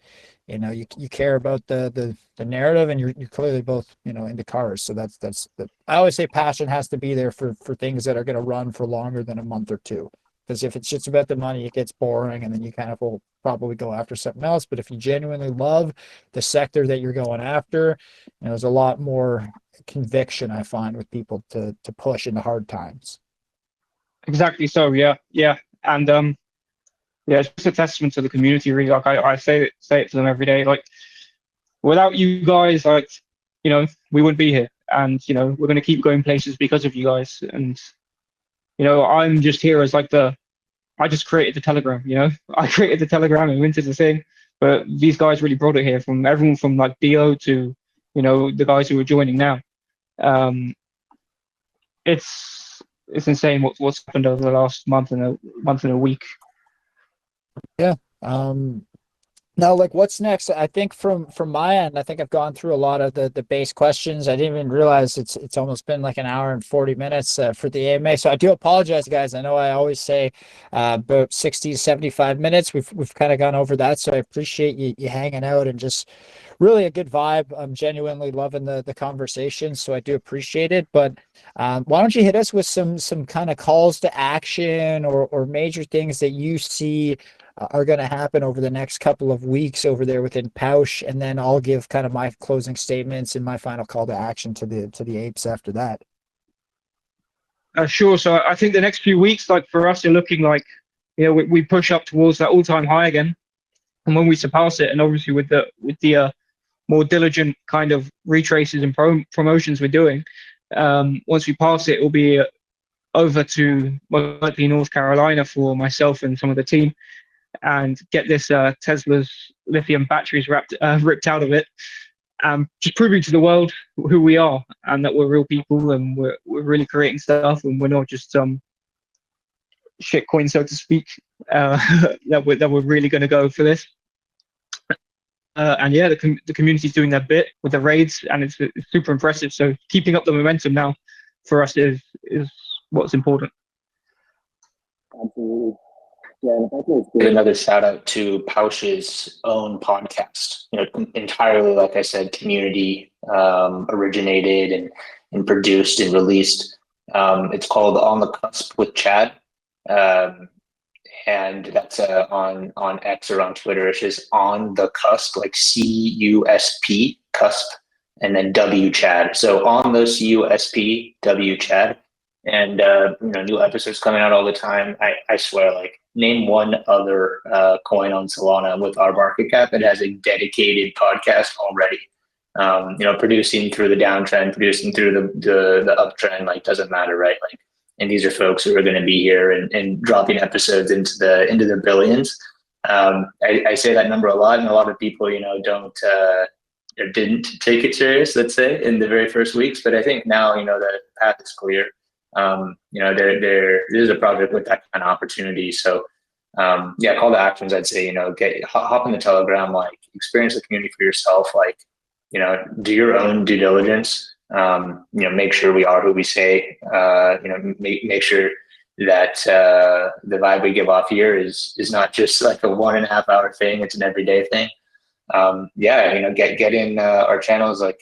you care about the narrative, and you're clearly both, into cars. So I always say passion has to be there for things that are going to run for longer than a month or two. Because if it's just about the money, it gets boring, and then you kind of will probably go after something else. But if you genuinely love the sector that you're going after, there's a lot more conviction I find with people to push in the hard times. Exactly. So yeah, and yeah, it's just a testament to the community. Really, like I say it to them every day. Like without you guys, like we wouldn't be here, and we're gonna keep going places because of you guys. And I'm just here as like I just created the Telegram, I created the Telegram and went to the thing, but these guys really brought it here, from everyone from like Dio to, the guys who are joining now. It's insane what's happened over the last month and a week. Yeah. Now, like, what's next? I think from my end, I think I've gone through a lot of the base questions. I didn't even realize it's almost been like an hour and 40 minutes for the AMA. So I do apologize, guys. I know I always say about 60 to 75 minutes. We've kind of gone over that. So I appreciate you hanging out, and just really a good vibe. I'm genuinely loving the conversation. So I do appreciate it. But why don't you hit us with some kind of calls to action or major things that you see are going to happen over the next couple of weeks over there within Powsche, and then I'll give kind of my closing statements and my final call to action to the apes after that. Sure. So I think the next few weeks, like for us, are looking like, we push up towards that all-time high again, and when we surpass it, and obviously with the more diligent kind of retraces and promotions we're doing, once we pass it, it'll be over to most likely North Carolina for myself and some of the team, and get this Tesla's lithium batteries ripped out of it, just proving to the world who we are and that we're real people and we're really creating stuff and we're not just shitcoin, so to speak, that we're really going to go for this. And yeah, the community's doing their bit with the raids, and it's super impressive. So keeping up the momentum now for us is what's important. Absolutely. Yeah, and if I could give another shout out to Powsche's own podcast. Entirely, like I said, community originated and produced and released. It's called On the Cusp with Chad, and that's on X or on Twitter. It's just On the Cusp, like CUSP, cusp, and then W Chad. So On the CUSP, W Chad. And new episodes coming out all the time. I swear, like, name one other coin on Solana with our market cap that has a dedicated podcast already. Producing through the downtrend, producing through the uptrend, like, doesn't matter, right? Like, and these are folks who are going to be here and dropping episodes into the billions. I say that number a lot, and a lot of people, don't or didn't take it serious, let's say, in the very first weeks. But I think now, the path is clear. There's a project with that kind of opportunity. So, call to actions. I'd say, hop in the Telegram, like, experience the community for yourself, like, do your own due diligence. Make sure we are who we say. Make sure that the vibe we give off here is not just like a 1.5 hour thing. It's an everyday thing. Get in our channels, like,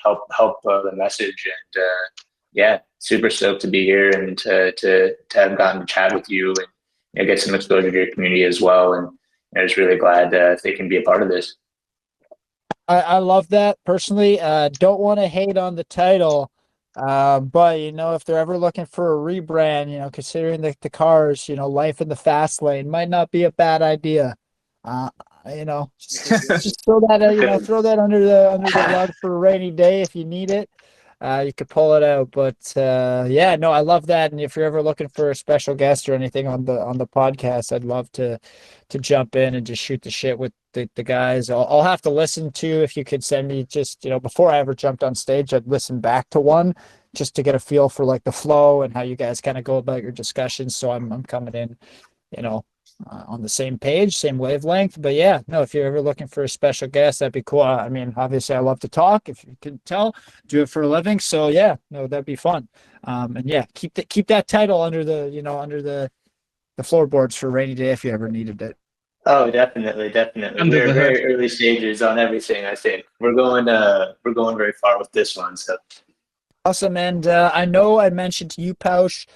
help the message, and super stoked to be here and to have gotten to chat with you and get some exposure to your community as well. And I'm just really glad that they can be a part of this. I love that personally. Don't want to hate on the title, but if they're ever looking for a rebrand, considering the cars, life in the fast lane might not be a bad idea. Just throw that throw that under the rug for a rainy day if you need it. You could pull it out, but I love that. And if you're ever looking for a special guest or anything on the podcast, I'd love to jump in and just shoot the shit with the guys. I'll have to listen to, if you could send me just, before I ever jumped on stage, I'd listen back to one just to get a feel for, like, the flow and how you guys kind of go about your discussions. So I'm coming in, on the same page, same wavelength. But if you're ever looking for a special guest, that'd be cool. I mean, obviously I love to talk, if you can tell, do it for a living. So that'd be fun. Keep that title under the floorboards for a rainy day if you ever needed it. Oh, definitely. We're very early stages on everything. I think we're going very far with this one. So awesome. And I know I mentioned to you, Powsche,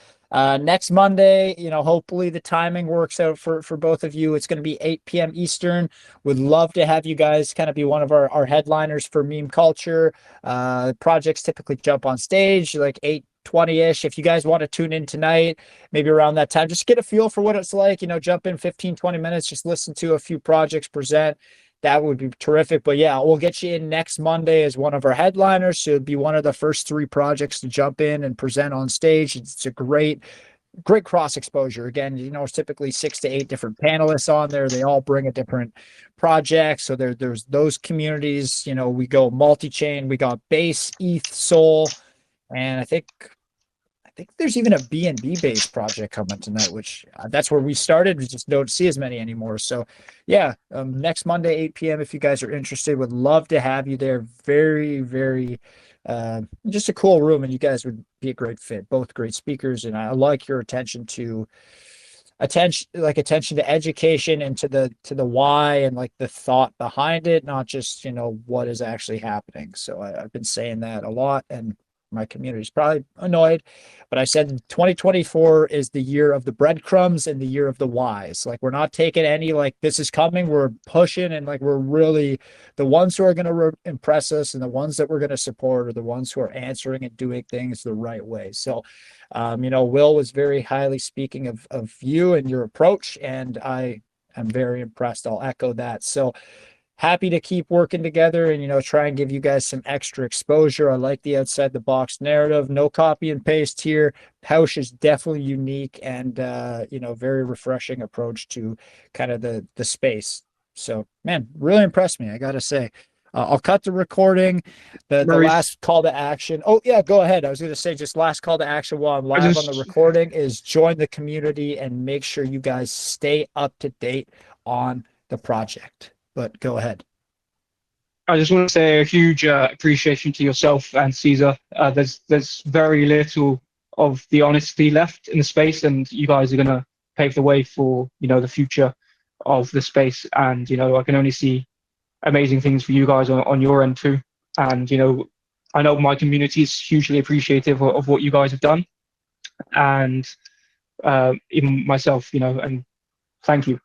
next Monday, hopefully the timing works out for both of you. It's going to be 8 p.m. Eastern. Would love to have you guys kind of be one of our headliners for meme culture. Projects typically jump on stage like 8:20-ish. If you guys want to tune in tonight, maybe around that time, just get a feel for what it's like, jump in 15-20 minutes, just listen to a few projects present. That would be terrific. But we'll get you in next Monday as one of our headliners. So it'd be one of the first 3 projects to jump in and present on stage. It's a great cross exposure. Again, it's typically 6 to 8 different panelists on there. They all bring a different project. So there's those communities. We go multi-chain. We got Base, ETH, Sol, and I think there's even a BNB based project coming tonight, which that's where we started. We just don't see as many anymore. So next Monday, 8 p.m. If you guys are interested, would love to have you there. Very, very, just a cool room, and you guys would be a great fit. Both great speakers, and I like your attention to education and to the why and like the thought behind it, not just what is actually happening. So I've been saying that a lot, and my community is probably annoyed, but I said 2024 is the year of the breadcrumbs and the year of the whys. Like, we're not taking any, like, this is coming, we're pushing, and like, we're really the ones who are going to impress us and the ones that we're going to support are the ones who are answering and doing things the right way. So, you know, Will was very highly speaking of you and your approach, and I am very impressed. I'll echo that. So, happy to keep working together and, you know, try and give you guys some extra exposure. I like the outside the box narrative, no copy and paste here. Powsche is definitely unique and, you know, very refreshing approach to kind of the space. So, man, really impressed me, I got to say. I'll cut the recording. The last call to action. Oh, yeah, go ahead. I was going to say, just last call to action while I'm live on the recording is join the community and make sure you guys stay up to date on the project. But go ahead. I just want to say a huge appreciation to yourself and Caesar. There's very little of the honesty left in the space, and you guys are going to pave the way for, you know, the future of the space. And, you know, I can only see amazing things for you guys on your end too. And, you know, I know my community is hugely appreciative of what you guys have done, and even myself, you know, and thank you.